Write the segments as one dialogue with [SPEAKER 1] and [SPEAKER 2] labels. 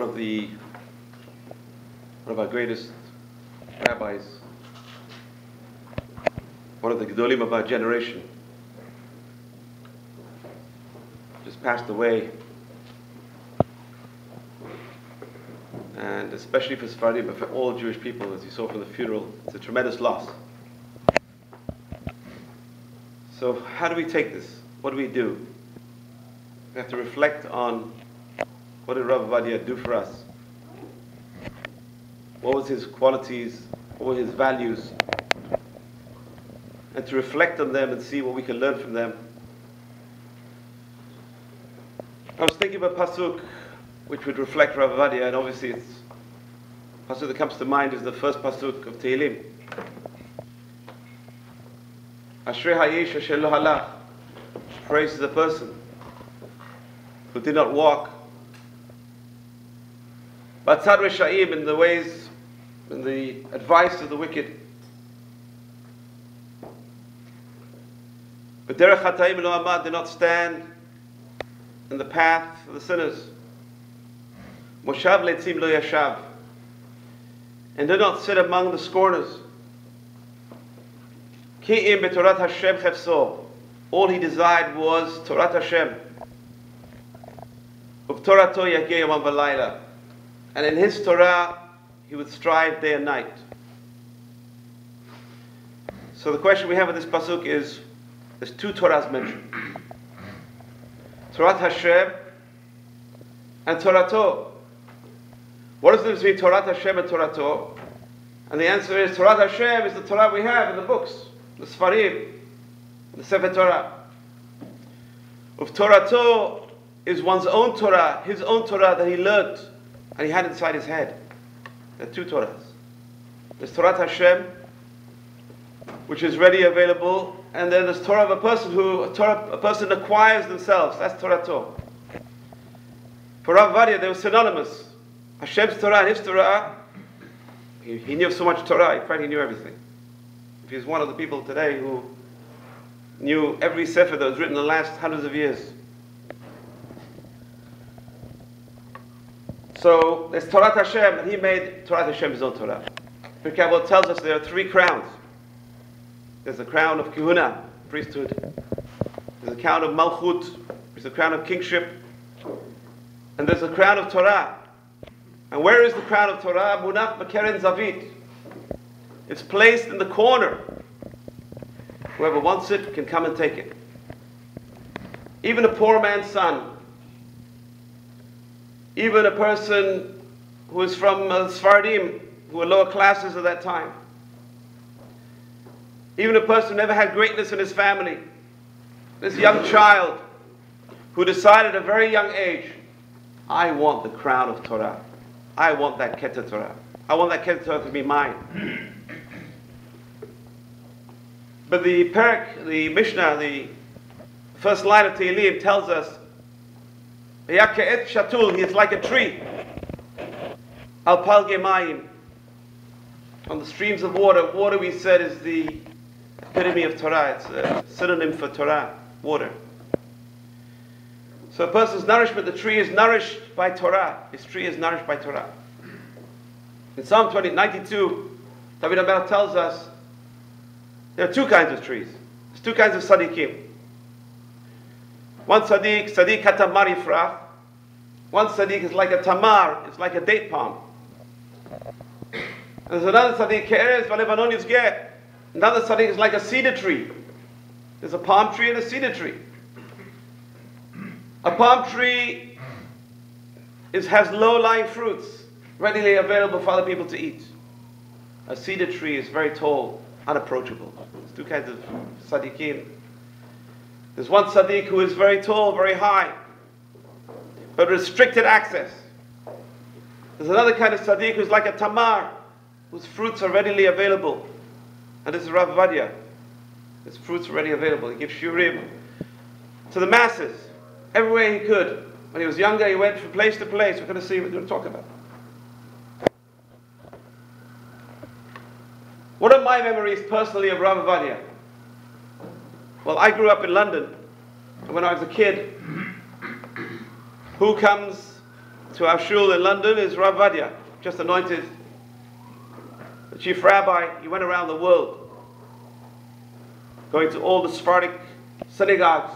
[SPEAKER 1] one of our greatest rabbis, one of the Gedolim of our generation, just passed away. And especially for Sephardim, but for all Jewish people, as you saw from the funeral, it's a tremendous loss. So how do we take this? What do? We have to reflect on what did Rav Ovadia do for us? What was his qualities? What were his values? And to reflect on them and see what we can learn from them. I was thinking of a pasuk which would reflect Rav Ovadia, and obviously it's the pasuk that comes to mind is the first pasuk of Tehillim. Ashrei ha'ish asher lo halach. Praise the person who did not walk Batzad Resha'im, in the ways, in the advice of the wicked. But Derech Hatayim lo amad, did not stand in the path of the sinners. Moshav letzim lo yashav, and did not sit among the scorners. Ki'im b'torat Hashem chefso, all he desired was Torat Hashem. Uvtorato yageh yomam v'layla, and in his Torah he would strive day and night. So the question we have in this pasuk is, there's two Torahs mentioned. Torat Hashem and Torato. What is the difference between Torat Hashem and Torato? And the answer is, Torat Hashem is the Torah we have in the books, the Sfarim, the Sefer Torah. Of Torato is one's own Torah, his own Torah that he learnt and he had inside his head. There are two Torahs. There's Torat Hashem, which is ready available, and then there's Torah of a person a person acquires themselves. That's Torato. For Rav Ovadia, they were synonymous. Hashem's Torah and his Torah, he knew so much Torah, he practically knew everything. If he's one of the people today who knew every sefer that was written in the last hundreds of years. So there's Torat Hashem, and he made Torat Hashem his own Torah. Pirkei Avot tells us there are three crowns. There's the crown of Kehuna, priesthood. There's the crown of Malchut, which is the crown of kingship. And there's the crown of Torah. And where is the crown of Torah? Munach b'keren zavit. It's placed in the corner. Whoever wants it can come and take it. Even a poor man's son, even a person who is from Sephardim, who were lower classes at that time, even a person who never had greatness in his family, this young child who decided at a very young age, I want the crown of Torah. I want that Keter Torah. I want that Keter Torah to be mine. But the Perek, the Mishnah, the first line of Tehillim tells us, Yaket Shatul, he is like a tree. Al Palge Mayim, on the streams of water. Water, we said, is the epitome of Torah. It's a synonym for Torah, water. So a person's nourishment, the tree is nourished by Torah. His tree is nourished by Torah. In Psalm 92, David HaMelech tells us there are two kinds of trees. There's two kinds of tzaddikim. One tzaddik hatamar yifrach. One tzaddik is like a tamar, it's like a date palm. And there's another tzaddik, ke'erez v'levanon yizgeh. Another tzaddik is like a cedar tree. There's a palm tree and a cedar tree. A palm tree has low-lying fruits, readily available for other people to eat. A cedar tree is very tall, unapproachable. There's two kinds of tzaddikim. There's one tzaddik who is very tall, very high, but restricted access. There's another kind of tzaddik who's like a tamar, whose fruits are readily available. And this is Rav Ovadia. His fruits are readily available. He gives shurim to the masses, everywhere he could. When he was younger, he went from place to place. We're going to see what we're going to talk about. What are my memories personally of Rav Ovadia? Well, I grew up in London, and when I was a kid, who comes to our shul in London is Rav Ovadia, just anointed the chief rabbi. He went around the world, going to all the Sephardic synagogues.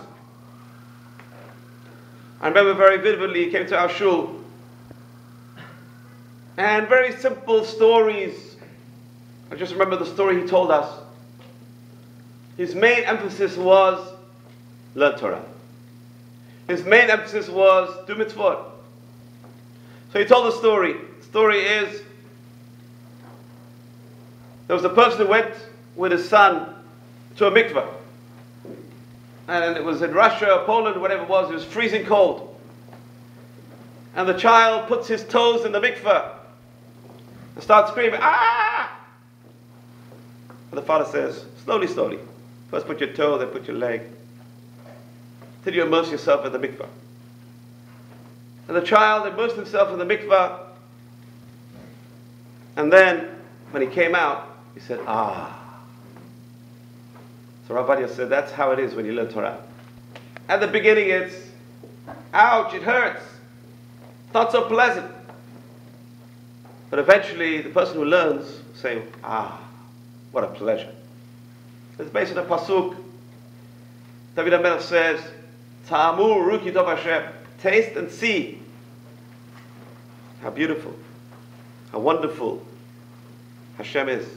[SPEAKER 1] I remember very vividly, he came to our shul, and very simple stories. I just remember the story he told us. His main emphasis was learn Torah. His main emphasis was do mitzvot. So he told the story. The story is, there was a person who went with his son to a mikveh. And it was in Russia or Poland, whatever it was freezing cold. And the child puts his toes in the mikveh and starts screaming, ah! And the father says, slowly, slowly. First put your toe, then put your leg. Till you immerse yourself in the mikveh. And the child immersed himself in the mikveh. And then, when he came out, he said, ah. So Rav Ovadia said, that's how it is when you learn Torah. At the beginning it's, ouch, it hurts. It's not so pleasant. But eventually the person who learns will say, ah, what a pleasure. It's based on a pasuk. David HaMelech says, Ta'amu ruki tov Hashem. Taste and see how beautiful, how wonderful Hashem is.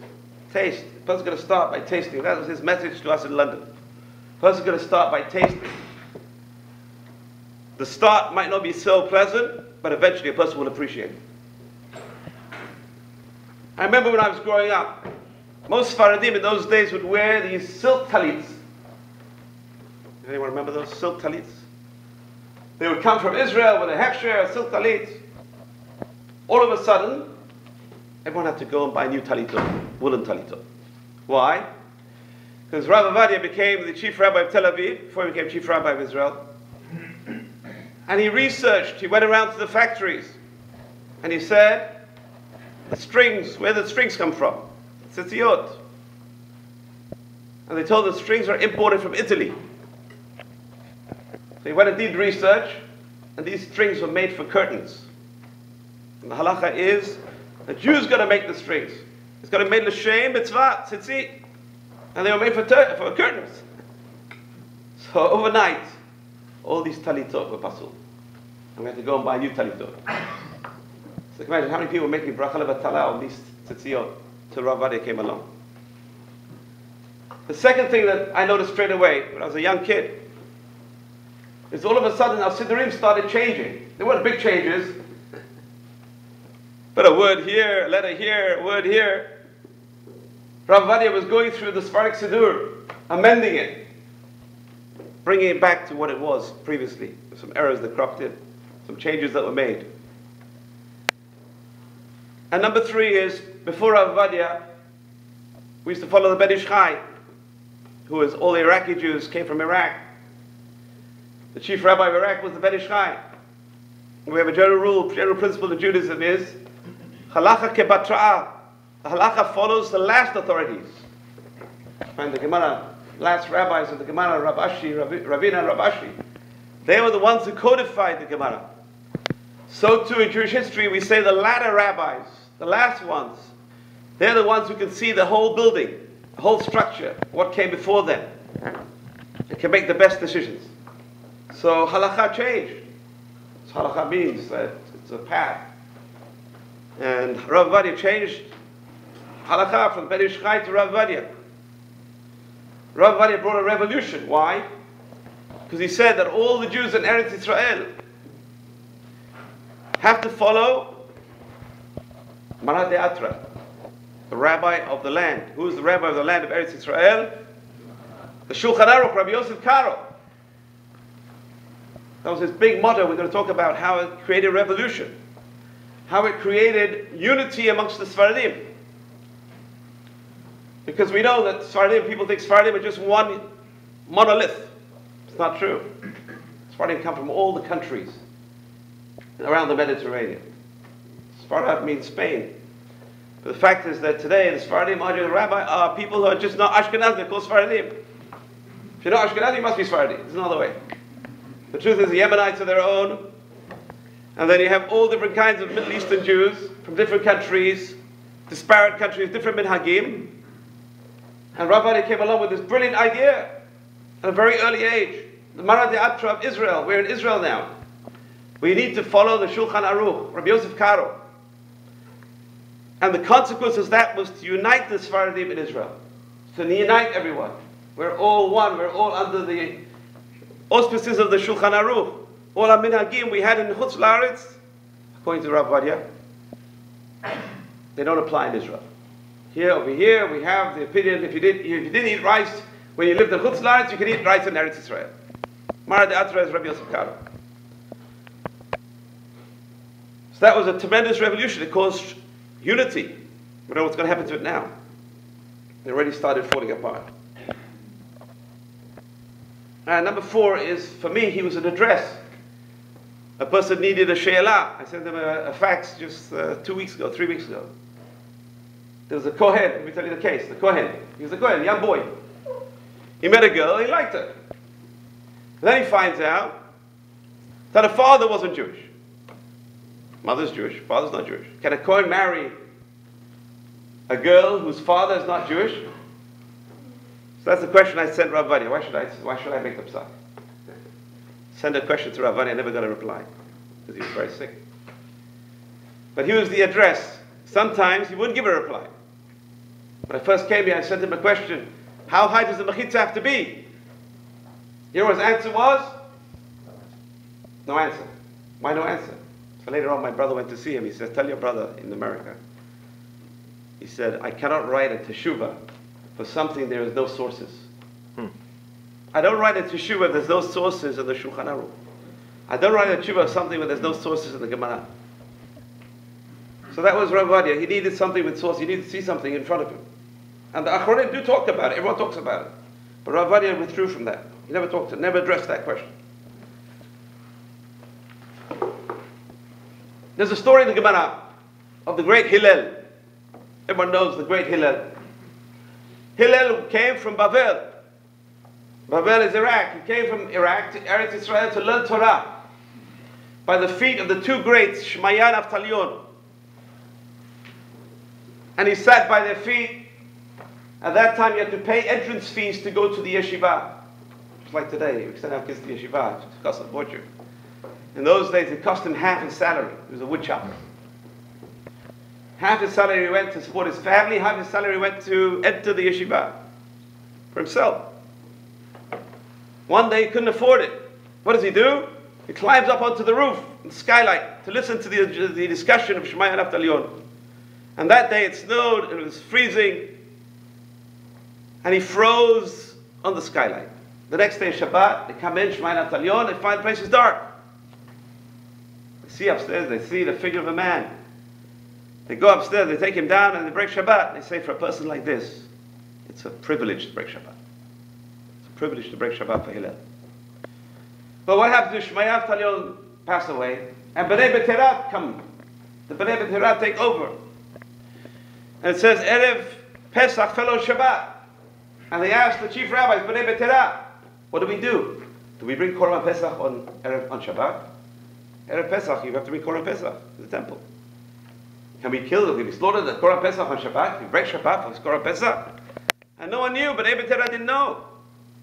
[SPEAKER 1] Taste. The person's going to start by tasting. That was his message to us in London. The person's going to start by tasting. The start might not be so pleasant, but eventually a person will appreciate it. I remember when I was growing up, most Faradim in those days would wear these silk talits. Anyone remember those silk talits? They would come from Israel with a hechsher, a silk talit. All of a sudden, everyone had to go and buy new talitot, woolen talitot. Why? Because Rav Ovadia became the chief rabbi of Tel Aviv before he became chief rabbi of Israel. And he researched, he went around to the factories, and he said, the strings, where did the strings come from? Tzitziot. And they told him the strings are imported from Italy. So he went and did research, and these strings were made for curtains. And the halacha is, the Jew's got to make the strings. It's got to be made l'shem, mitzvah, tzitzit. And they were made for curtains. So overnight, all these talitot were pasul. And we had to go and buy new talitot. So imagine how many people were making bracha levatala on these tzitziot till Rav Ovadia came along. The second thing that I noticed straight away when I was a young kid is all of a sudden our siddurim started changing. There weren't big changes, but a word here, a letter here, a word here. Rav Ovadia was going through the Sephardic Siddur, amending it, bringing it back to what it was previously. Some errors that cropped in, some changes that were made. And number three is, before Rav Ovadia, we used to follow the Ben Ish Chai, who was all the Iraqi Jews, came from Iraq. The chief rabbi of Iraq was the Ben Ish Chai. We have a general rule, general principle in Judaism is, halacha kebatra'ah. The halacha follows the last authorities. And the Gemara, last rabbis of the Gemara, Rav Ashi, Ravina and Rav Ashi, they were the ones who codified the Gemara. So too in Jewish history we say the latter rabbis, the last ones, they're the ones who can see the whole building, the whole structure, what came before them, and can make the best decisions. So halakha changed. So halakha means that it's a path. And Rav Ovadia changed halakha from Ben Ish Chai to Rav Ovadia. Rav Ovadia brought a revolution. Why? Because he said that all the Jews in Eretz Israel have to follow Mara De'atra, the rabbi of the land. Who is the rabbi of the land of Eretz Israel? The Shulchan Aruch, Rabbi Yosef Karo. That was his big motto. We're going to talk about how it created revolution, how it created unity amongst the Sephardim. Because we know that Sephardim, people think Sephardim are just one monolith. It's not true. Sephardim come from all the countries around the Mediterranean. Sephardim means Spain. But the fact is that today the Sephardim, the rabbi, are people who are just not Ashkenazi, they're called Sephardim. If you're not Ashkenazi, you must be Sephardi. There's no other way. The truth is the Yemenites are their own, And then you have all different kinds of Middle Eastern Jews from different countries, disparate countries, different minhagim. And Rav Ovadia came along with this brilliant idea at a very early age. The Mara De'atra of Israel. We're in Israel now. We need to follow the Shulchan Aruch, Rabbi Yosef Karo. And the consequence of that was to unite the Sephardim in Israel. To unite everyone. We're all one. We're all under the auspices of the Shulchan Aruch. All our minhagim we had in Chutz La'aretz, according to Rav Ovadia, they don't apply in Israel. Here, over here, we have the opinion, if you didn't eat rice when you lived in Chutz La'aretz, you can eat rice in Eretz Israel. Mara De'atra is Rabbi Yosef Karo. So that was a tremendous revolution. It caused unity. We know what's going to happen to it now. It already started falling apart. And number 4 is, for me, he was an address. A person needed a she'elah. I sent him a fax just 2 weeks ago, 3 weeks ago. There was a Kohen, let me tell you the case, the Kohen. He was a Kohen, a young boy. He met a girl, he liked her. And then he finds out that her father wasn't Jewish. Mother's Jewish, father's not Jewish. Can a Kohen marry a girl whose father is not Jewish? So that's the question I sent Rav Ovadia. Why should I make them stop? Send a question to Rav Ovadia, I never got a reply, because he was very sick. But he was the address. Sometimes he wouldn't give a reply. When I first came here, I sent him a question. How high does the mechitza have to be? You know what his answer was? No answer. Why no answer? So later on, my brother went to see him. He said, tell your brother in America. He said, I cannot write a teshuvah for something there is no sources. I don't write a teshuvah if there's no sources in the Shulchan Aruch. I don't write a teshuvah of something when there's no sources in the Gemara. So that was Rav Ovadia. He needed something with source. He needed to see something in front of him. And the Achronim do talk about it. Everyone talks about it. But Rav Ovadia withdrew from that. He never talked to it, never addressed that question. There's a story in the Gemara of the great Hillel. Everyone knows the great Hillel. Hillel came from Bavel. Bavel is Iraq. He came from Iraq to Eretz Israel to learn Torah by the feet of the 2 greats, Shmaya and Avtalion. And he sat by their feet. At that time, you had to pay entrance fees to go to the yeshiva. Just like today, we send our kids to the yeshiva. It costs a fortune. In those days, it cost him half his salary. He was a wood chopper. Half his salary went to support his family. Half his salary went to enter the yeshiva for himself. One day, he couldn't afford it. What does he do? He climbs up onto the roof, the skylight, to listen to the discussion of Shmaya and Avtalion. And that day it snowed, it was freezing, and he froze on the skylight. The next day, Shabbat, they come in, Shmaya and Avtalion, they find the place is dark. They see upstairs, they see the figure of a man. They go upstairs, they take him down, and they break Shabbat. They say, for a person like this, it's a privilege to break Shabbat. It's a privilege to break Shabbat for Hillel. But what happens to Shmaya and Avtalion pass away, and Bnei B'Terat come. The Bnei B'Terat take over. And it says, Erev Pesach fell on Shabbat. And they asked the chief rabbis, Bnei B'Terat, what do we do? Do we bring Korban Pesach on Shabbat? Erev Pesach, you have to bring Korban Pesach to the temple. Can we kill, can we slaughter the Korban Pesach on Shabbat? Can we break Shabbat for Korban Pesach? And no one knew, but Bnei B'Terat didn't know.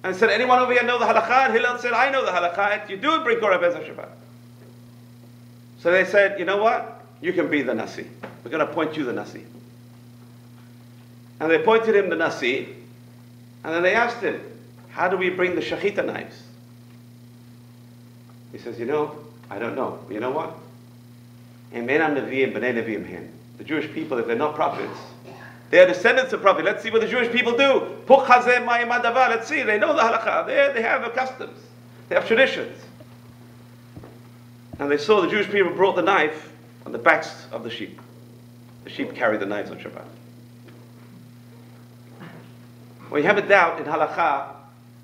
[SPEAKER 1] And said, anyone over here know the halakha? And Hillel said, I know the halakha. You do bring Korban Pesach Shabbat. So they said, you know what? You can be the Nasi. We're going to appoint you the Nasi. And they appointed him the Nasi. And then they asked him, how do we bring the shachita knives? He says, I don't know. But you know what? The Jewish people, if they're not prophets, they are descendants of prophets. Let's see what the Jewish people do. Let's see. They know the halakha. They have customs. They have traditions. And they saw the Jewish people brought the knife on the backs of the sheep. The sheep carry the knives on Shabbat. When you have a doubt in halakha,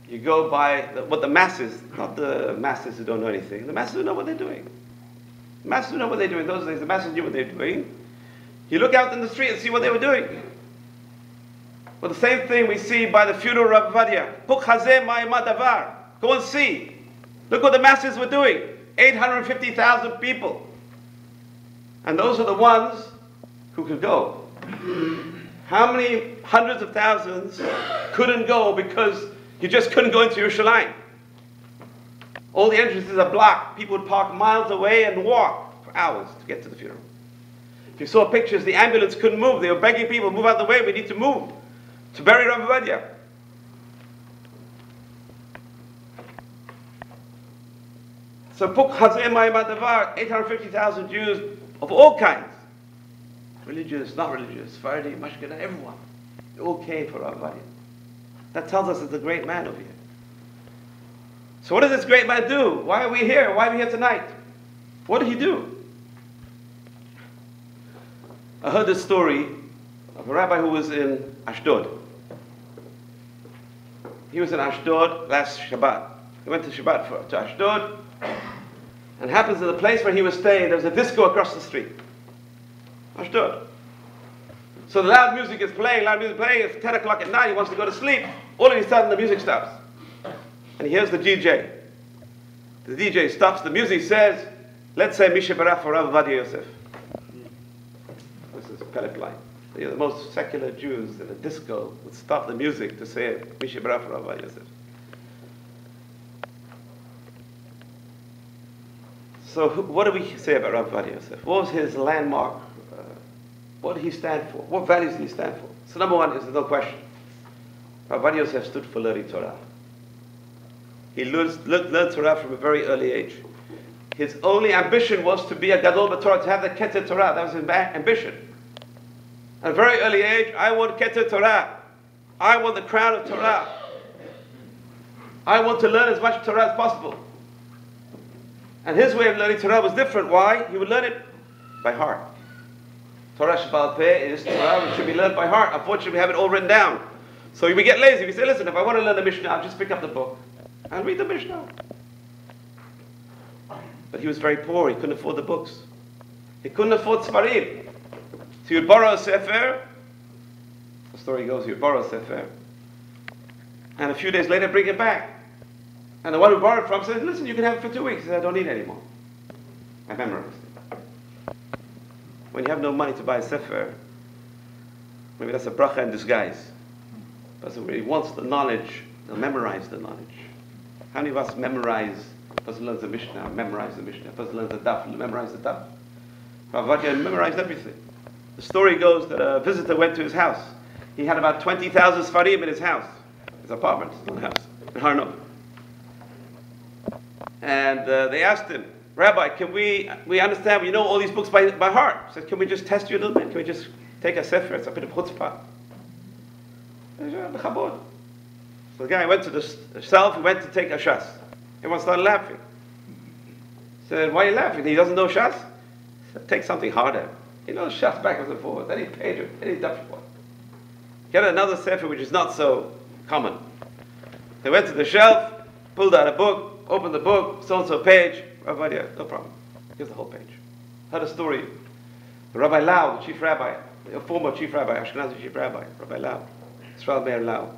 [SPEAKER 1] you go by what the masses, not the masses who don't know anything, the masses who know what they're doing. The masses who know what they're doing. In those days, the masses knew what they were doing. You look out in the street and see what they were doing. Well, the same thing we see by the funeral of Rav Ovadia. Go and see. Look what the masses were doing. 850,000 people And those are the ones who could go. How many hundreds of thousands couldn't go because you just couldn't go into Yerushalayim? All the entrances are blocked. People would park miles away and walk for hours to get to the funeral. If you saw pictures, the ambulance couldn't move. They were begging people, move out of the way, we need to move to bury Rav Ovadia. So, 850,000 Jews of all kinds, religious, not religious, Sephardi, Mashkina, everyone, they all came for Rav Ovadia. That tells us it's a great man over here. So what does this great man do? Why are we here? Why are we here tonight? What did he do? I heard this story of a rabbi who was in Ashdod. He was in Ashdod last Shabbat. He went to Shabbat to Ashdod, and it happens in the place where he was staying, there was a disco across the street. Ashdod. So the loud music is playing, it's 10 o'clock at night, he wants to go to sleep. All of a sudden the music stops. And he hears the DJ. The DJ stops the music, says, let's say Misha Barach for Rav Ovadia Yosef. This is a Pellet line. The most secular Jews in a disco would stop the music to say Misha Barach for Rav Ovadia Yosef. So what do we say about Rav Ovadia Yosef? What was his landmark? What did he stand for? What values did he stand for? So number one is no question. Rav Ovadia Yosef stood for learning Torah. He learned Torah from a very early age. His only ambition was to be a Gadol B'Torah, to have the Keter Torah. That was his ambition. At a very early age, I want Keter Torah. I want the crown of Torah. I want to learn as much Torah as possible. And his way of learning Torah was different. Why? He would learn it by heart. Torah Sheba'al Peh is Torah which should be learned by heart. Unfortunately, we have it all written down. So we get lazy. We say, listen, if I want to learn the Mishnah, I'll just pick up the book and read the Mishnah. But he was very poor. He couldn't afford the books. He couldn't afford Sfarim. So he would borrow a Sefer. The story goes, he would borrow a Sefer. And a few days later, bring it back. And the one who borrowed from said, listen, you can have it for 2 weeks. He said, I don't need it anymore. I memorized it. When you have no money to buy a Sefer, maybe that's a bracha in disguise. The person really wants the knowledge, they'll memorize the knowledge. How many of us memorize? A person learns the Mishnah, memorize the Mishnah. A person learns the Daf, memorize the Daf. Rav Ovadia memorized everything. The story goes that a visitor went to his house. He had about 20,000 Sfarim in his house. His apartment, his own house, in Harnov. And they asked him, Rabbi, can we understand, we know all these books by heart. He said, can we just test you a little bit? Can we just take a Sefer? It's a bit of chutzpah. So the guy went to the shelf, he went to take a Shas. Everyone started laughing. He said, why are you laughing? He doesn't know Shas? He said, take something harder. He knows Shas backwards and forwards, any page, any daf. Get another Sefer which is not so common. They went to the shelf, pulled out a book, opened the book, so-and-so page. Rav Ovadia, no problem. Here's the whole page. Heard a story. The Rabbi Lau, the chief rabbi, the former chief rabbi, Ashkenazi chief rabbi, Rabbi Lau, Israel Meir Lau.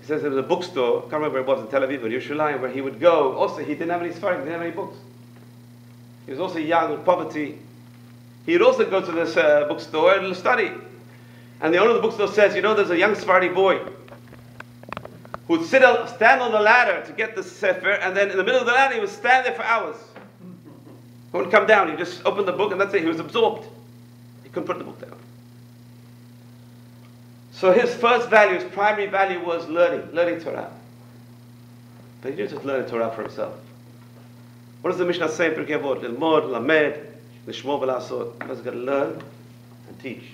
[SPEAKER 1] He says there was a bookstore, I can't remember where it was, in Tel Aviv or Yerushalayim, where he would go. Also, he didn't have any Sfarim, he didn't have any books. He was also young with poverty. He would also go to this bookstore and study. And the owner of the bookstore says, you know, there's a young Sephardi boy who would stand on the ladder to get the Sefer, and then in the middle of the ladder, he would stand there for hours. He wouldn't come down. He just opened the book, and that's it. He was absorbed. He couldn't put the book down. So his first value, his primary value was learning Torah. But he didn't just learn Torah for himself. What does the Mishnah say in Pirkei Avot? Lilmod, lamed, lishmor v'lasot. A person's got to learn and teach.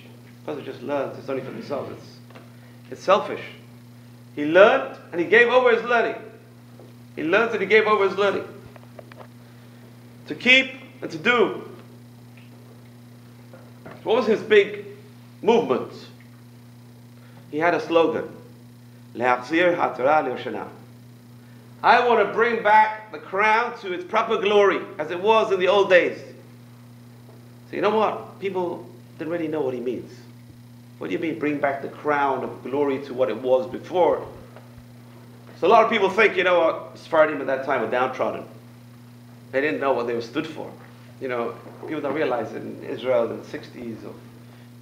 [SPEAKER 1] A person just learns. It's only for themselves. It's selfish. He learned and he gave over his learning. He learned and he gave over his learning. To keep and to do. What was his big movement? He had a slogan. Le'achzir ha'torah le'oshana. I want to bring back the crown to its proper glory as it was in the old days. So you know what? People didn't really know what he means. What do you mean, bring back the crown of glory to what it was before? So a lot of people think, you know what, Sephardim at that time were downtrodden. They didn't know what they stood for. You know, people don't realize that in Israel in the 60s or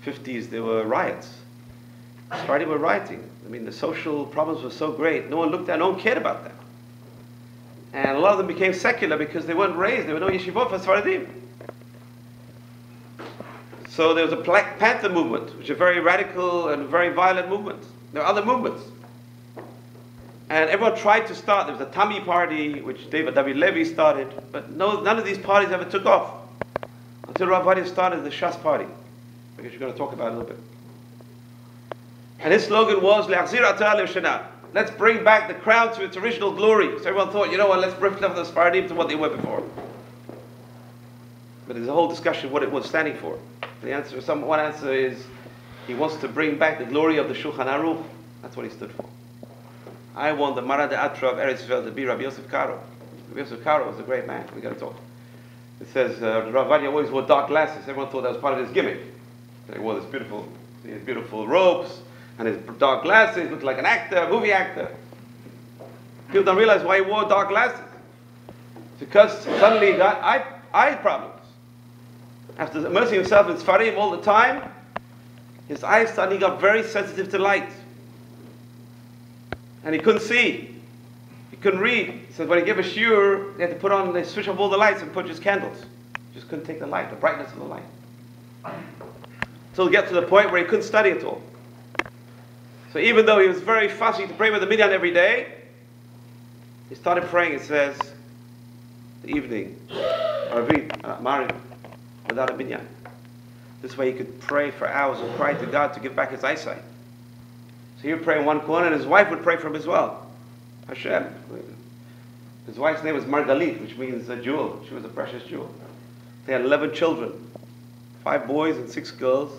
[SPEAKER 1] 50s there were riots. Sephardim were rioting. I mean, the social problems were so great. No one looked at, no one cared about them. And a lot of them became secular because they weren't raised. There were no yeshivot for Sephardim. So there was a Black Panther movement, which is a very radical and very violent movement. There were other movements. And everyone tried to start. There was a Tami party, which David Levy started, but none of these parties ever took off until Rav Ovadia started the Shas party, which we're going to talk about a little bit. And his slogan was, let's bring back the crown to its original glory. So everyone thought, you know what, let's bring the Sephardim to what they were before. But there's a whole discussion of what it was standing for. The answer, one answer is, he wants to bring back the glory of the Shulchan Aruch. That's what he stood for. I want the Mara De'atra of Eretz Yisrael to be Rabbi Yosef Karo. Rabbi Yosef Karo was a great man. We got to talk. It says Rav Ovadia always wore dark glasses. Everyone thought that was part of his gimmick. He wore his beautiful robes and his dark glasses. He looked like an actor, a movie actor. People don't realize why he wore dark glasses. Because suddenly he got eye problems. After immersing himself in Sfarim all the time, his eyes suddenly got very sensitive to light. And he couldn't see. He couldn't read. He said when he gave a shiur, they switch off all the lights and put just candles. He just couldn't take the light, the brightness of the light. Until he got to the point where he couldn't study at all. So even though he was very fussy to pray with the minyan every day, he started praying, it says, the evening, Mari, without a minyan. This way he could pray for hours and cry to God to give back his eyesight. So he would pray in one corner, and his wife would pray for him as well. Hashem. His wife's name was Margalit, which means a jewel. She was a precious jewel. They had 11 children, 5 boys and 6 girls.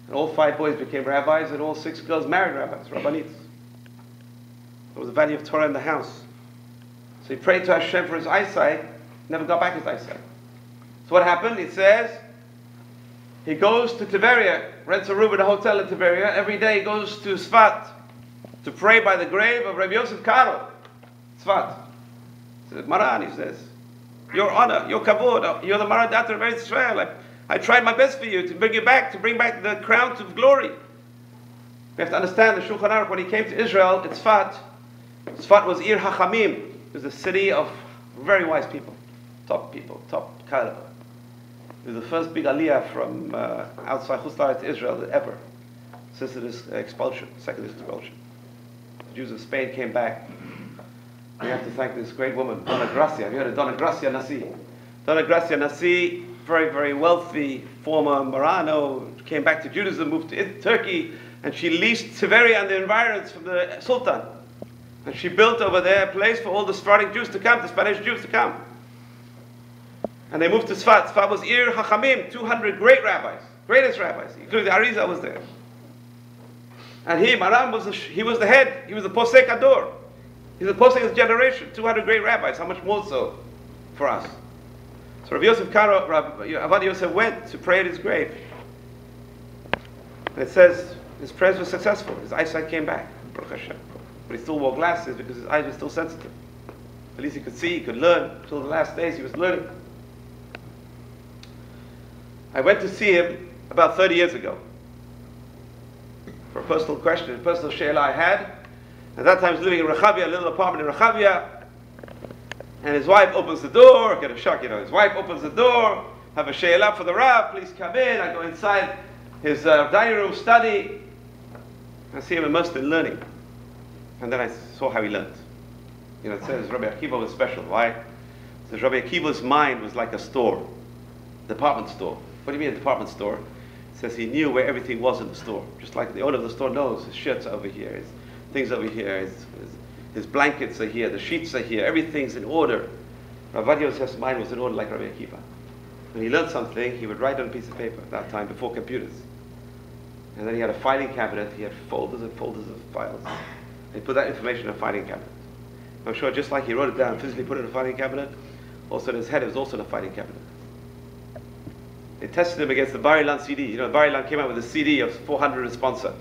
[SPEAKER 1] And all 5 boys became rabbis, and all 6 girls married rabbis, rabbanites. There was the value of Torah in the house. So he prayed to Hashem for his eyesight, never got back his eyesight. So what happened? It says, he goes to Tiberia, rents a room in a hotel in Tiberia. Every day he goes to Sfat to pray by the grave of Rabbi Yosef Karo. Sfat. He says, Maran, he says, your honor, your kavod, you're the Maran Datar of Eretz Israel. I tried my best for you to bring you back, to bring back the crown to glory. We have to understand the Shulchan Aruch, when he came to Israel, it's Sfat. Sfat was Ir Hachamim. It was a city of very wise people, top caliber. It was the first big aliyah from outside Chutz to Israel ever, since this expulsion, second expulsion. The Jews of Spain came back. We have to thank this great woman, Donna Gracia. Have you heard of Donna Gracia Nasi? Donna Gracia Nasi, very, very wealthy, former Marano, came back to Judaism, moved to Turkey, and she leased Tiberia and the environs from the Sultan. And she built over there a place for all the Sephardic Jews to come, the Spanish Jews to come. And they moved to Sfat. Sfat was Ir Hachamim, 200 great rabbis, greatest rabbis, including the Arizal was there. And Maram was the head, he was the Posek Ador. He's the Posek of his generation, 200 great rabbis, how much more so for us? So Rav Yosef Karo, Rav Ovadia Yosef went to pray at his grave. And it says his prayers were successful, his eyesight came back, Baruch Hashem. But he still wore glasses because his eyes were still sensitive. At least he could see, he could learn. Until the last days he was learning. I went to see him about 30 years ago for a personal question, a personal she'elah I had. At that time I was living in Rehavia, a little apartment in Rehavia. And his wife opens the door, get a shock, his wife opens the door, have a she'elah for the Rav, please come in. I go inside his dining room study. I see him immersed in learning. And then I saw how he learned. It says Rabbi Akiva was special. Why? It says Rabbi Akiva's mind was like a store, department store. What do you mean a department store? It says he knew where everything was in the store. Just like the owner of the store knows his shirts are over here, his things over here, his blankets are here, the sheets are here, everything's in order. Rav Ovadia Yosef's mind was in order like Rabbi Akiva. When he learned something, he would write on a piece of paper at that time before computers. And then he had a filing cabinet, he had folders and folders of files. He put that information in a filing cabinet. I'm sure just like he wrote it down, physically put it in a filing cabinet, also in his head it was also in a filing cabinet. They tested him against the Bar-Ilan CD. Bar-Ilan came out with a CD of 400 responsa.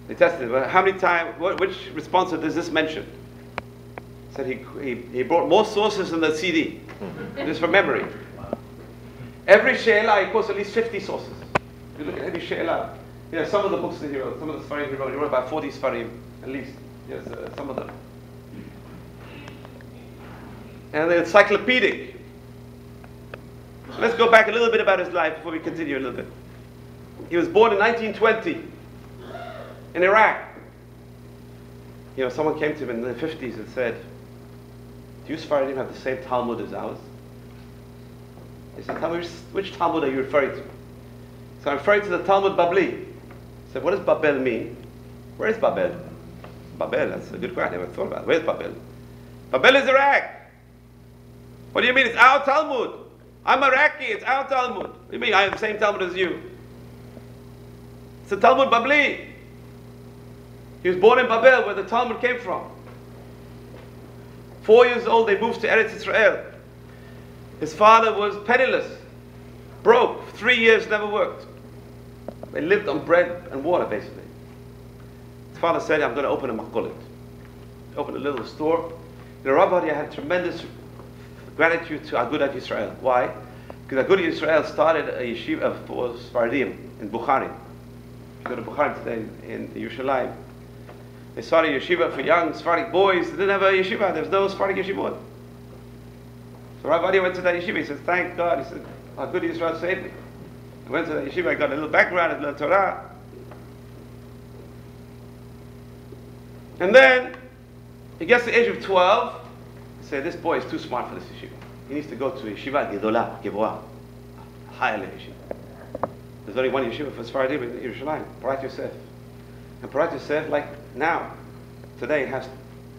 [SPEAKER 1] They tested him. How many times, which responsa does this mention? Said he brought more sources than the CD, just from memory. Every she'elah, he quotes at least 50 sources. If you look at every she'elah, some of the books that he wrote, some of the Sfarim he wrote about 40 Sfarim, at least. Yes, some of them. And they're encyclopedic. Let's go back a little bit about his life before we continue a little bit. He was born in 1920 in Iraq. Someone came to him in the 50s and said, do you Sfaradim have the same Talmud as ours? He said, tell me, which Talmud are you referring to? So I'm referring to the Talmud Babli. He said, what does Babel mean? Where is Babel? Babel, that's a good question. I never thought about it. Where's Babel? Babel is Iraq. What do you mean? It's our Talmud. I'm Iraqi. It's our Talmud. What do you mean? I have the same Talmud as you. It's the Talmud Babli. He was born in Babel, where the Talmud came from. 4 years old, they moved to Eretz Israel. His father was penniless, broke, 3 years, never worked. They lived on bread and water, basically. His father said, I'm going to open a makolet. He opened a little store. Rav Ovadia had tremendous gratitude to Agudat Yisrael. Why? Because Agudat Yisrael started a yeshiva for Sfaradim in Bukhari. If you go to Bukhari today in Yerushalayim, they started a yeshiva for young Sephardic boys. They didn't have a yeshiva. There was no Sephardic yeshiva. So Rav Ovadia went to that yeshiva. He said, thank God. He said, Agudat Yisrael saved me. I went to that yeshiva. I got a little background. I learned Torah. And then he gets to the age of 12. He said, this boy is too smart for this yeshiva. He needs to go to yeshiva Gedolah, Geboah, a higher yeshiva. There's only one yeshiva for Sfaradim in Yerushalayim, Parat Yosef. And Parat Yosef, like now, today it has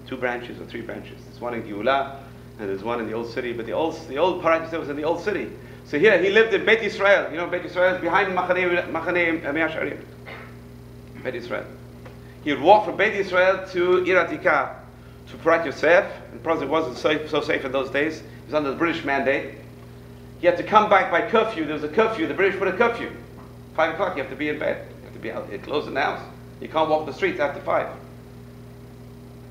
[SPEAKER 1] 2 branches or 3 branches. There's one in Geulah, and there's one in the old city. But the old Parat Yosef was in the old city. So here he lived in Beit Yisrael. Beit Yisrael is behind Machane Me'asharim. Beit Yisrael. He would walk from Beit Yisrael to Iratika, to Parat Yosef, and probably wasn't so safe in those days. He was under the British mandate. He had to come back by curfew. There was a curfew. The British put a curfew. 5 o'clock, you have to be in bed. You have to be out. It closed the house. You can't walk the streets after 5.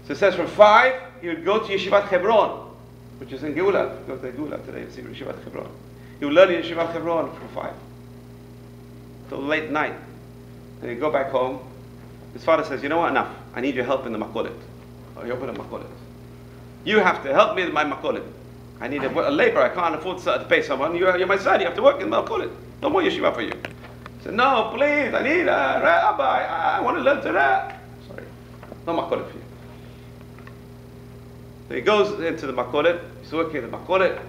[SPEAKER 1] So it says from 5, he would go to Yeshivat Hebron, which is in Geulah. Go to Geulah today, you see Yeshivat Hebron. He would learn in Yeshivat Hebron from 5 till late night. And he'd go back home. His father says, you know what, enough. I need your help in the makolet. Oh, you open a makolet. You have to help me with my makolet. I need a labor. I can't afford to pay someone. You're my son. You have to work in the makolet. No more yeshiva for you. He said, no, please. I need a rabbi. I want to learn Torah. Sorry. No makolet for you. So he goes into the makolet. He's working in the makolet.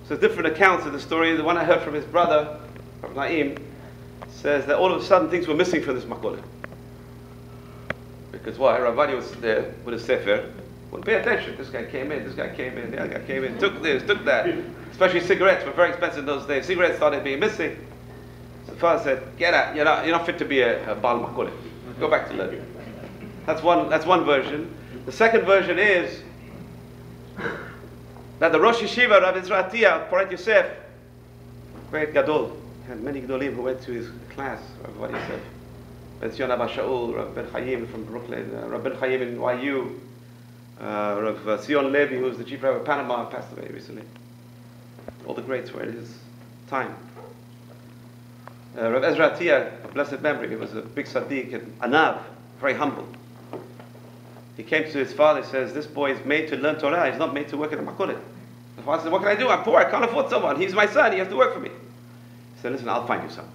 [SPEAKER 1] So different accounts of the story. The one I heard from his brother, Rav Naim, says that all of a sudden things were missing from this makolet. Because why? Rav Ovadia was there with a sefer. Wouldn't pay attention. This guy came in, this guy came in, the other guy came in, took this, took that. Especially cigarettes were very expensive in those days. Cigarettes started being missing. So the father said, get out, you're not fit to be a Baal Makolet. Go back to learn. That's one version. The second version is that the Rosh Yeshiva, Rav Ezra Parat Yosef, great Gadol, had many Gadolim who went to his class, Rav Ovadia Yosef. Ben Zion Abba Shaul, Rav Ben Chaim from Brooklyn, Rav Ben Chaim in YU, Rav Sion Levi, who was the chief rabbi of Panama, passed away recently. All the greats were in his time. Rav Ezra Atiyah, of blessed memory, he was a big tzaddik and anav, very humble. He came to his father, he says, this boy is made to learn Torah, he's not made to work at the makolet. The father said, what can I do? I'm poor, I can't afford someone. He's my son, he has to work for me. He said, listen, I'll find you someone.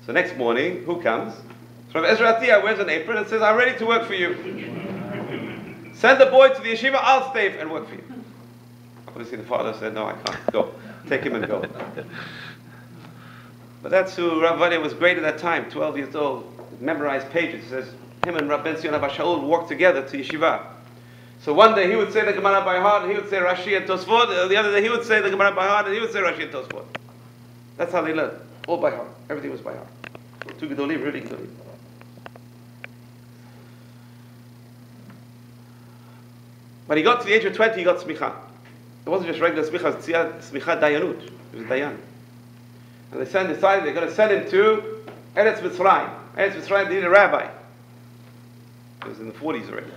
[SPEAKER 1] So next morning, who comes? Rav Ezra Atiyah wears an apron and says, I'm ready to work for you. Send the boy to the yeshiva, I'll stay and work for you. Obviously the father said, no, I can't go. Take him and go. But that's who Rav Ovadia was great at that time, 12 years old, memorized pages. It says, him and Rav Ben Zion Abba Shaul walked together to yeshiva. So one day he would say the Gemara by heart, and he would say Rashi and Tosfot. The other day he would say the Gemara by heart, and he would say Rashi and Tosfot. That's how they learned, all by heart. Everything was by heart. Two Gedolim, really Gedolim. When he got to the age of 20, he got smicha. It wasn't just regular smicha, it was smicha dayanut. It was dayan. And they decided they're going to send him to Eretz Mitzrayim. Eretz Mitzrayim, they needed a rabbi. It was in the 40s already.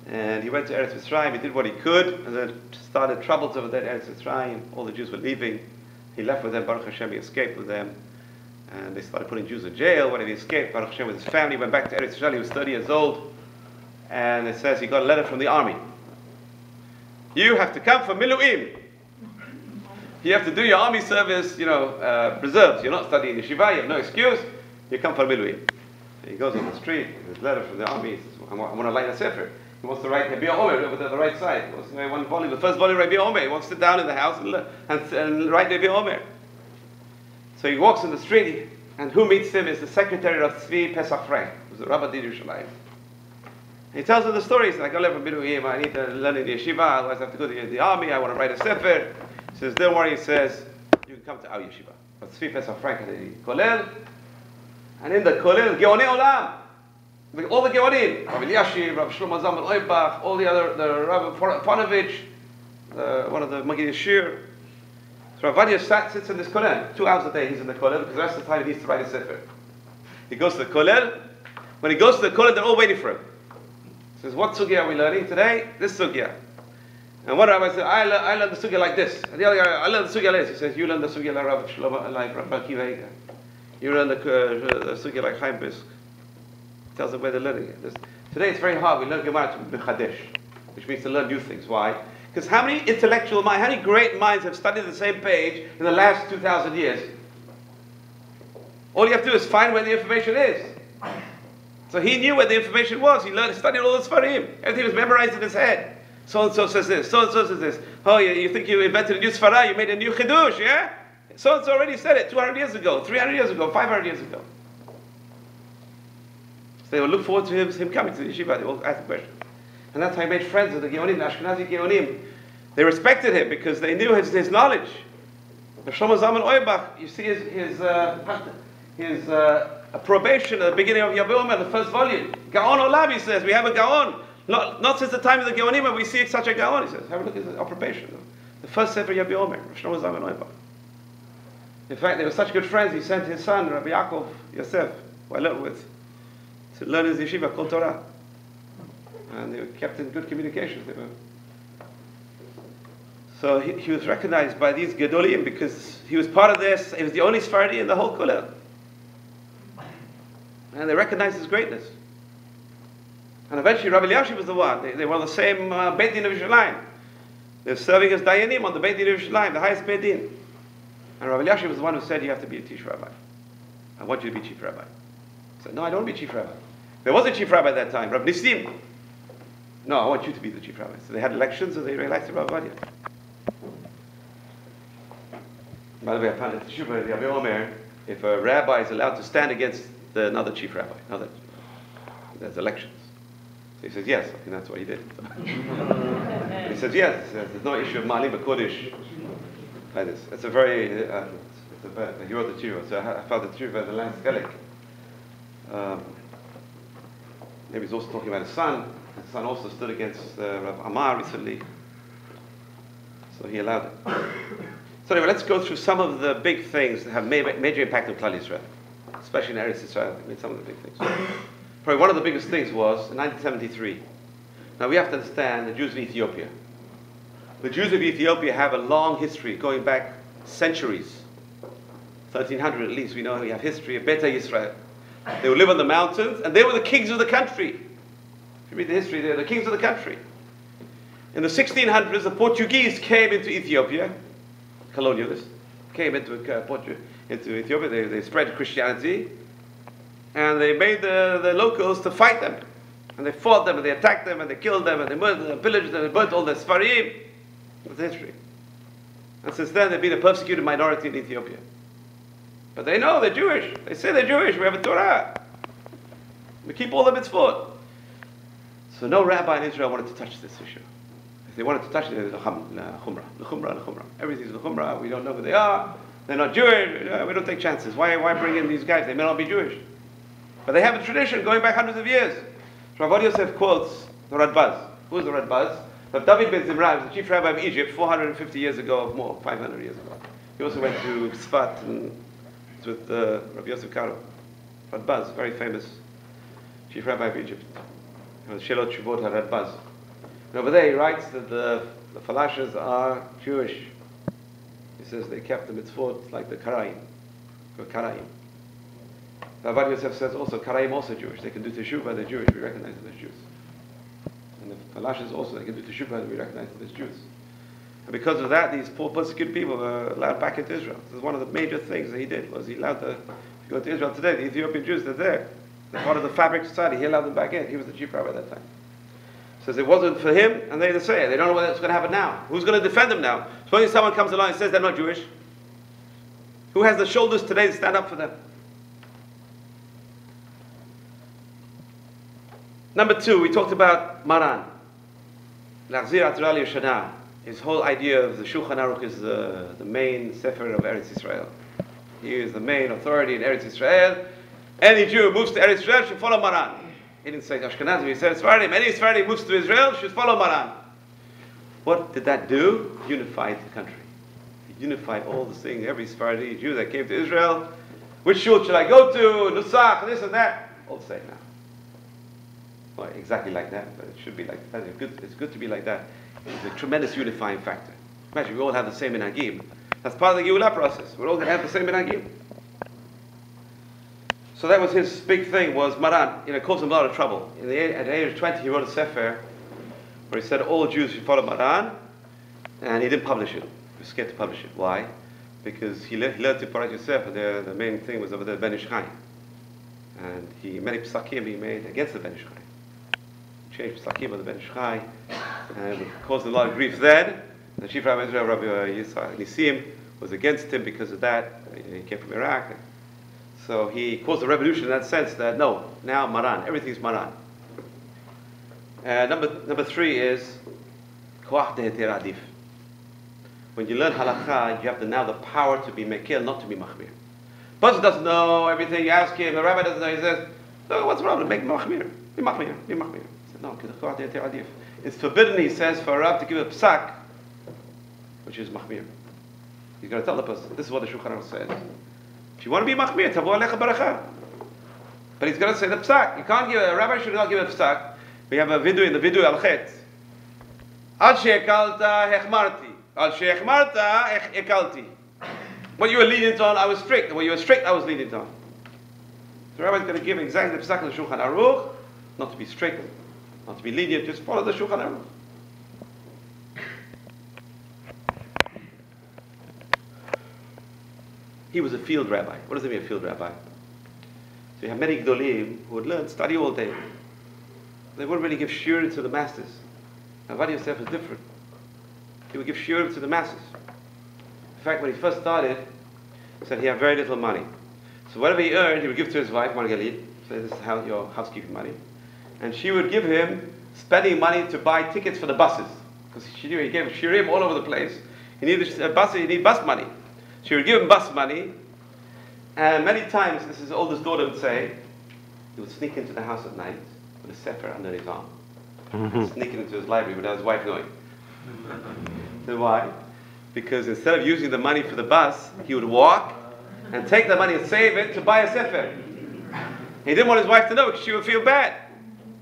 [SPEAKER 1] And he went to Eretz Mitzrayim, he did what he could, and then started troubles over there at Eretz Mitzrayim. All the Jews were leaving. He left with them, Baruch Hashem, he escaped with them. And they started putting Jews in jail. When he escaped, Baruch Hashem with his family, went back to Eretz Yisrael. He was 30 years old. And it says he got a letter from the army. You have to come for Miluim. You have to do your army service, reserves. You're not studying yeshiva, you have no excuse. You come for Miluim. He goes on the street, there's a letter from the army. He says, I want to write a sefer. He wants to write Rabbi Omer over the right side. He wants to write one volume, the first volume of Rabbi Omer. He wants to sit down in the house and write Rabbi Omer. So he walks in the street, and who meets him is the secretary of Tzvi Pesach Frank, who's the Rabbi of Yerushalayim. He tells him the story. He says, I got a letter from Miluim, I need to learn in the yeshiva, otherwise I have to go to the army, I want to write a sefer. He says, don't worry, he says, you can come to our yeshiva. But Tzvi Pesach Frank at the Kolel, and in the Kolel, Geonei Olam, all the Geonim, Rav Eliashiv, Rav Shlomo Zalman Auerbach, all the other, the Rav Ponovich, one of the Magid Yeshir. So Rav Ovadia sits in this Kolel. 2 hours a day he's in the Kolel, because the rest of the time he needs to write a sefer. He goes to the Kolel. When he goes to the Kolel, they're all waiting for him. He says, what sugya are we learning today? This sugya. And one rabbi says, I learned the sugya like this. And the other guy, I learned the sugya like this. He says, you learn the sugya like Rav Shlomo, like Rav Akiva. You learn the sugya like Chaim Brisk. Tells them where they're learning it. Today it's very hard. We learn Gemara to Mechadesh, which means to learn new things. Why? Because how many intellectual minds, how many great minds have studied the same page in the last 2,000 years? All you have to do is find where the information is. So he knew where the information was. He studied all the Sfarim. Everything was memorized in his head. So-and-so says this, so-and-so says this. Oh, you think you invented a new Sfarah, you made a new Chidush, yeah? So-and-so already said it 200 years ago, 300 years ago, 500 years ago. They will look forward to him coming to the yeshiva. They will ask the question. And that's how he made friends with the Geonim, the Ashkenazi Geonim. They respected him because they knew his knowledge. Rav Shlomo Zalman Auerbach, you see his approbation at the beginning of Rabbi Omer, the first volume. Gaon Olam, he says, we have a Gaon. Not since the time of the Geonim, but we see such a Gaon, he says. Have a look at the approbation. The first sefer Rabbi Omer, Rav Shlomo Zalman Auerbach. In fact, they were such good friends, he sent his son, Rabbi Yosef, who I learned with, to learn his yeshiva, Kol Torah. And they were kept in good communication. So he was recognized by these Gedolim because he was part of this. He was the only Sephardi in the whole Kollel. And they recognized his greatness. And eventually Rabbi Eliashiv was the one. They were on the same Beit Din of Yerushalayim. They were serving as Dayanim on the Beit Din of Yerushalayim, the highest Beit Din. And Rabbi Eliashiv was the one who said, you have to be a chief rabbi. I want you to be chief rabbi. He said, no, I don't want to be chief rabbi. There was a chief rabbi at that time, Rabbi Nissim. No, I want you to be the chief rabbi. So they had elections and they elected Rav Ovadia. By the way, I found it in Rabbi Omer, if a rabbi is allowed to stand against another chief rabbi, there's elections. So he says, yes, I think that's what he did. He says, yes, there's no issue of Ma'alim B'Kodesh like this. It's a very, he wrote the tshuva, so I found the tshuva, the last Gaelic. Maybe he's also talking about his son. His son also stood against Rav Amar recently. So he allowed it. So anyway, let's go through some of the big things that have major impact on Klal Yisrael, especially in Eretz Yisrael. I mean, some of the big things. Probably one of the biggest things was in 1973. Now we have to understand the Jews of Ethiopia. The Jews of Ethiopia have a long history, going back centuries. 1300 at least, we know we have history of Beta Yisrael. They would live on the mountains, and they were the kings of the country. If you read the history, they're the kings of the country. In the 1600s, the Portuguese came into Ethiopia, colonialists, came into Ethiopia. They spread Christianity, and they made the locals to fight them. And they fought them, and they attacked them, and they killed them, and they murdered them, pillaged them, and burnt all their Sfarim. That's history. And since then, they've been a persecuted minority in Ethiopia. But they know they're Jewish. They say they're Jewish. We have a Torah. We keep all the mitzvot. So no rabbi in Israel wanted to touch this issue. If they wanted to touch it, it was l'chumrah. Everything's l'chumrah. We don't know who they are. They're not Jewish. We don't take chances. Why bring in these guys? They may not be Jewish. But they have a tradition going back hundreds of years. Rav Ovadia Yosef quotes the Radbaz. Who is the Radbaz? Rav David ben Zimra was the chief rabbi of Egypt 450 years ago or more, 500 years ago. He also went to Sfat and with Rabbi Yosef Karo. Radbaz, very famous chief rabbi of Egypt. Shelot Shuvot HaRadbaz. And over there he writes that the Falashas are Jewish. You says they kept the mitzvot like the Karaim. Karaim. Rav Ovadia Yosef says also, Karaim also Jewish. They can do teshuvah, they're Jewish, we recognize them as Jews. And the Falashas also, they can do teshuvah, and we recognize them as Jews. And because of that, these poor persecuted people were allowed back into Israel. This is one of the major things that he did, was he allowed if you go to Israel today, the Ethiopian Jews, they're there. They're part of the fabric society. He allowed them back in. He was the chief rabbi at that time. Says it wasn't for him, and they say it. They don't know what's going to happen now. Who's going to defend them now? Suppose someone comes along and says they're not Jewish. Who has the shoulders today to stand up for them? Number 2, we talked about Maran. L'achzir Torah Yeshana. His whole idea of the Shulchan Aruch is the main sefer of Eretz Israel. He is the main authority in Eretz Israel. Any Jew who moves to Eretz Israel should follow Maran. He didn't say Ashkenazi, he said Sephardim. Any Sephardi who moves to Israel should follow Maran. What did that do? Unified the country. It unified all the things, every Sephardi Jew that came to Israel. Which shul should I go to? Nusach, this and that. All the same now. Well, exactly like that, but it should be like that. It's good to be like that. It's a tremendous unifying factor. Imagine we all have the same minhagim. That's part of the Geulah process. We're all going to have the same minhagim. So that was his big thing, was Maran. It caused him a lot of trouble. At the age of 20, he wrote a sefer where he said all Jews should follow Maran, and he didn't publish it. He was scared to publish it. Why? Because he learned to Parat Yosef, and the main thing was over the Ben Ish Chai. And many psakim he made against the Ben Ish Chai. Changed psakim of the Ben Ish Chai, and it caused a lot of grief then. The chief rabbi of Israel, Rabbi Nisim, was against him because of that. He came from Iraq. So he caused a revolution in that sense that, no, now Maran, everything's Maran. Number 3 is Koach Deheter Adif. When you learn halakha, you have now the power to be mekil, not to be machmir. Person doesn't know everything, you ask him, the rabbi doesn't know, he says, no, what's wrong? Make machmir. Be machmir. Be machmir. He said, no, Koach Deheter Adif. It's forbidden, he says, for a rab to give a psak, which is machmir. He's going to tell the person, this is what the Shulchan Aruch says. If you want to be machmir, tavo alecha baracha. But he's going to say the psak. You can't give a rabbi should not give a psak. We have a video in the video al chet. Al she'ekalta hechmarti. Al she'echmarta ekalti. What you were lenient on, I was strict. And what you were strict, I was lenient on. The rabbi is going to give exactly the psak of the Shulchan Aruch, not to be strict, not to be lenient, just follow the Shulchan Aruch. He was a field rabbi. What does it mean, a field rabbi? So you have many Gdolim who would learn, study all day. They wouldn't really give shiur to the masters. Rav Ovadia Yosef was different. He would give shiur to the masses. In fact, when he first started, he said he had very little money. So whatever he earned, he would give to his wife, Margalit, say this is your housekeeping money. And she would give him spending money to buy tickets for the buses. Because she knew he gave shiurim all over the place. He needed bus money. She would give him bus money, and many times, this is his oldest daughter would say, he would sneak into the house at night with a sefer under his arm, sneaking into his library without his wife knowing. So why? Because instead of using the money for the bus, he would walk and take the money and save it to buy a sefer. He didn't want his wife to know because she would feel bad.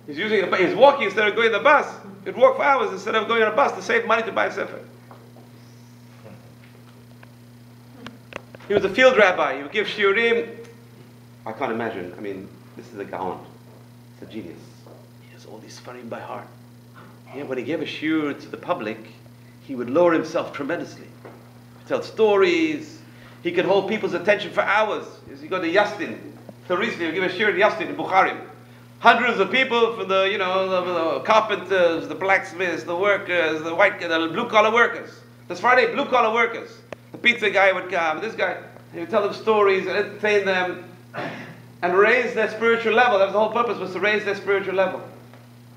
[SPEAKER 1] He's walking instead of going on the bus. He'd walk for hours instead of going on a bus to save money to buy a sefer. He was a field rabbi. He would give shiurim. I can't imagine. I mean, this is a gaon. It's a genius. He has all these farim by heart. Yeah, when he gave a shiur to the public, he would lower himself tremendously. He'd tell stories. He could hold people's attention for hours. He go to Yastin. So recently, he would give a shiur to Yastin in Bukharim. Hundreds of people from the carpenters, the blacksmiths, the workers, the blue collar workers. That's Friday, blue collar workers. The pizza guy would come, this guy, he would tell them stories and entertain them and raise their spiritual level. That was the whole purpose, was to raise their spiritual level.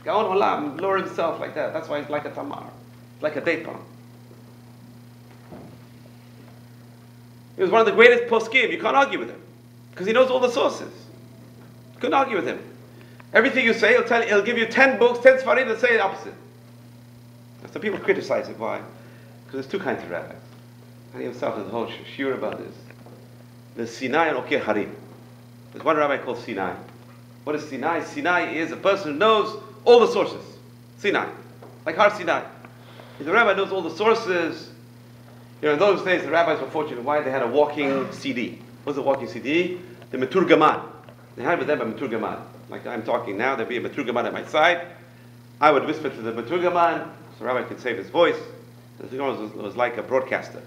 [SPEAKER 1] Gaon Olam, lower himself like that. That's why he's like a tamar, like a date palm. He was one of the greatest poskim. You can't argue with him because he knows all the sources. You couldn't argue with him. Everything you say, he'll give you 10 books, 10 Sfarim that say the opposite. So people criticize it. Why? Because there's 2 kinds of rabbis. And he himself has a whole shiur about this. There's Sinai and Okir Harim. There's one rabbi called Sinai. What is Sinai? Sinai is a person who knows all the sources. Sinai. Like Har Sinai. He's a rabbi who knows all the sources. You know, in those days, the rabbis were fortunate. Why? They had a walking CD. What's a walking CD? The Meturgaman. They had with them a Meturgaman. Like I'm talking now, there'd be a Meturgaman at my side. I would whisper to the Meturgaman, so the rabbi could save his voice. The Meturgaman was like a broadcaster.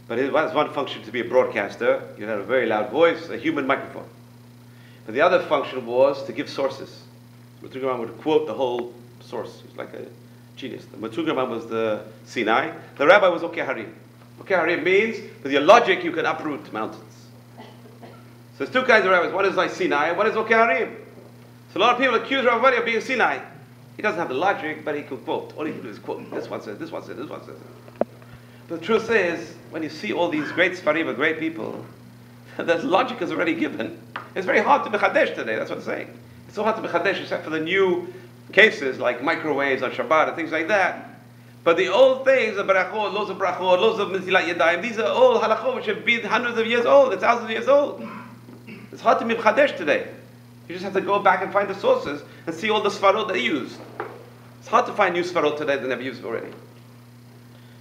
[SPEAKER 1] But it was one function to be a broadcaster. You had a very loud voice, a human microphone. But the other function was to give sources. The Meturgaman would quote the whole source. He was like a genius. The Meturgaman was the Sinai. The rabbi was Okeharim. Okeharim means, with your logic, you can uproot mountains. So there's two kinds of rabbis. One is like Sinai, one is Okeharim. So a lot of people accuse Rav Ovadia of being Sinai. He doesn't have the logic, but he can quote. All he can do is quote. This one says, this one says, this one says. But the truth is, when you see all these great Sfarim of great people, the logic is already given. It's very hard to be Chadesh today, that's what I'm saying. It's so hard to be Chadesh except for the new cases like microwaves on Shabbat and things like that. But the old things, the brachot, loads of Netilat Yadayim, these are all halachot which have been hundreds of years old, thousands of years old. It's hard to be Chadesh today. You just have to go back and find the sources and see all the Sfarot they used. It's hard to find new Sfarot today that never used already.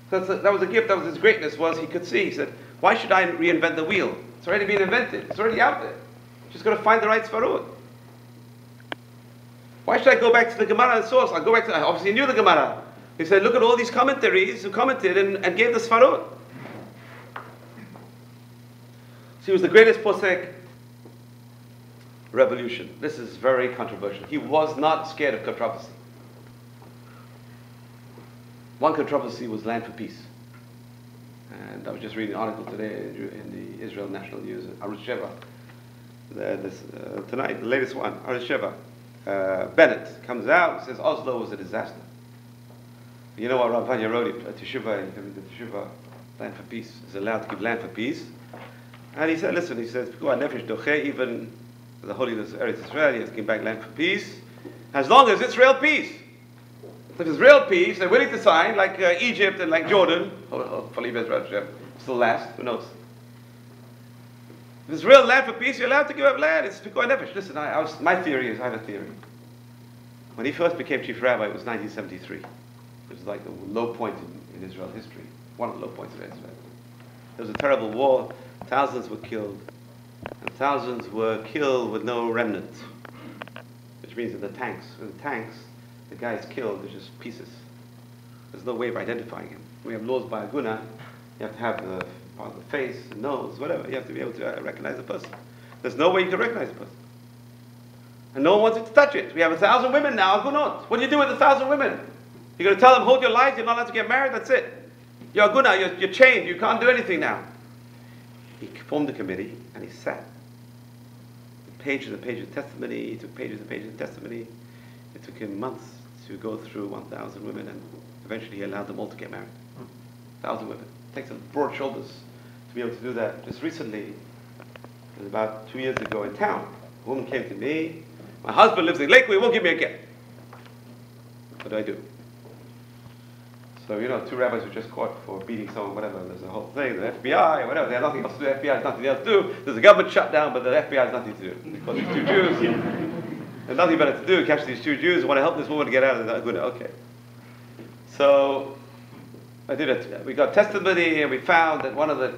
[SPEAKER 1] So that was a gift, that was his greatness, was he could see. He said, why should I reinvent the wheel? It's already been invented. It's already out there. Just got to find the right Sfarot. Why should I go back to the Gemara and source? I'll go back to, obviously he knew the Gemara. He said, look at all these commentaries who commented and gave the Sfarot. So he was the greatest posek. Revolution. This is very controversial. He was not scared of controversy. One controversy was land for peace. And I was just reading an article today in the Israel National News, Arutz Sheva. Tonight, the latest one, Arutz Sheva. Bennett comes out and says Oslo was a disaster. You know what Rav Ovadia wrote? Teshuvah, land for peace, is allowed to give land for peace. And he said, listen, he says, even the holiness of Eretz Israel, he has to give back land for peace, as long as it's real peace. If it's real peace, they're willing to sign, like Egypt and like Jordan. Hopefully Israel still last, who knows. If it's real land for peace, you're allowed to give up land. It's Pikuah Nefesh. Listen, my theory is, I have a theory. When he first became chief rabbi, it was 1973. It was like a low point in Israel history. One of the low points in Israel. There was a terrible war. Thousands were killed. And thousands were killed with no remnant. Which means in the tanks, the guy is killed, they're just pieces. There's no way of identifying him. We have laws by Aguna, you have to have the part of the face, the nose, whatever. You have to be able to recognize the person. There's no way you can recognize the person. And no one wants to touch it. We have 1,000 women now, Agunot. What do you do with 1,000 women? You're going to tell them, hold your life, you're not allowed to get married, that's it. You're Aguna, you're chained, you can't do anything now. He formed a committee, and he sat. Pages and pages of testimony, he took pages and pages of testimony. It took him months to go through 1,000 women, and eventually he allowed them all to get married. 1,000 women. It takes broad shoulders to be able to do that. Just recently, about 2 years ago in town, a woman came to me, my husband lives in Lakewood, he won't give me a get. What do I do? So, you know, 2 rabbis were just caught for beating someone, whatever. There's a whole thing, the FBI, whatever. They have nothing else to do. The FBI has nothing else to do. There's a government shutdown, but the FBI has nothing to do. Because these 2 Jews, there's nothing better to do. Catch these 2 Jews who want to help this woman get out of the Aguna. Okay. So, I did it. We got testimony, and we found that one of the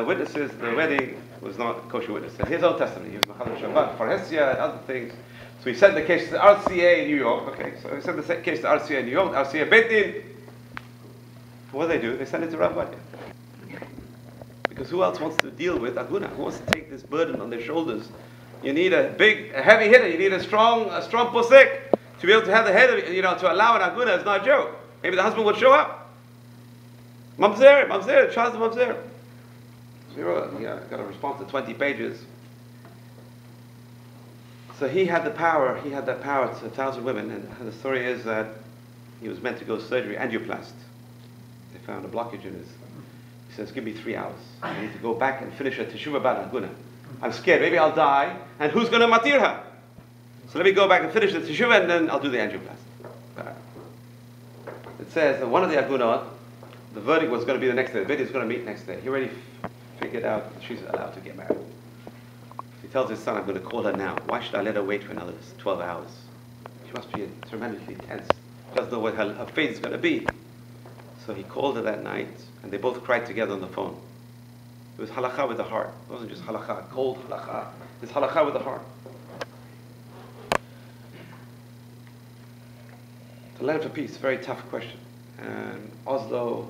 [SPEAKER 1] witnesses, the wedding, was not a kosher witness. And his own testimony, he was Machal Shabbat, Farhesia, and other things. So he sent the case to the RCA in New York. Okay, so he sent the case to RCA in New York. RCA Beit Din. What do? They send it to Rav Ovadia. Because who else wants to deal with Aguna? Who wants to take this burden on their shoulders? You need a heavy hitter. You need a strong posek to be able to have the head of it, to allow an Aguna is not a joke. Maybe the husband would show up. Mamzer, Charles the Mamzer. So he wrote, got a response to 20 pages. So he had that power to 1,000 women, and the story is that he was meant to go surgery, angioplast. They found a blockage in his. He says, give me 3 hours. I need to go back and finish a teshuvah bad Aguna. I'm scared, maybe I'll die, and who's going to matir her? So let me go back and finish the teshuvah, and then I'll do the angioplasty. It says that one of the Agunot, the verdict was going to be the next day. The bid is going to meet next day. He already figured out that she's allowed to get married. He tells his son, I'm going to call her now. Why should I let her wait for another 12 hours? She must be tremendously tense. She doesn't know what her fate is going to be. So he called her that night, and they both cried together on the phone. It was halakha with the heart. It wasn't just halakha, cold halakha. It's halakha with the heart. To land for peace, very tough question. And Oslo,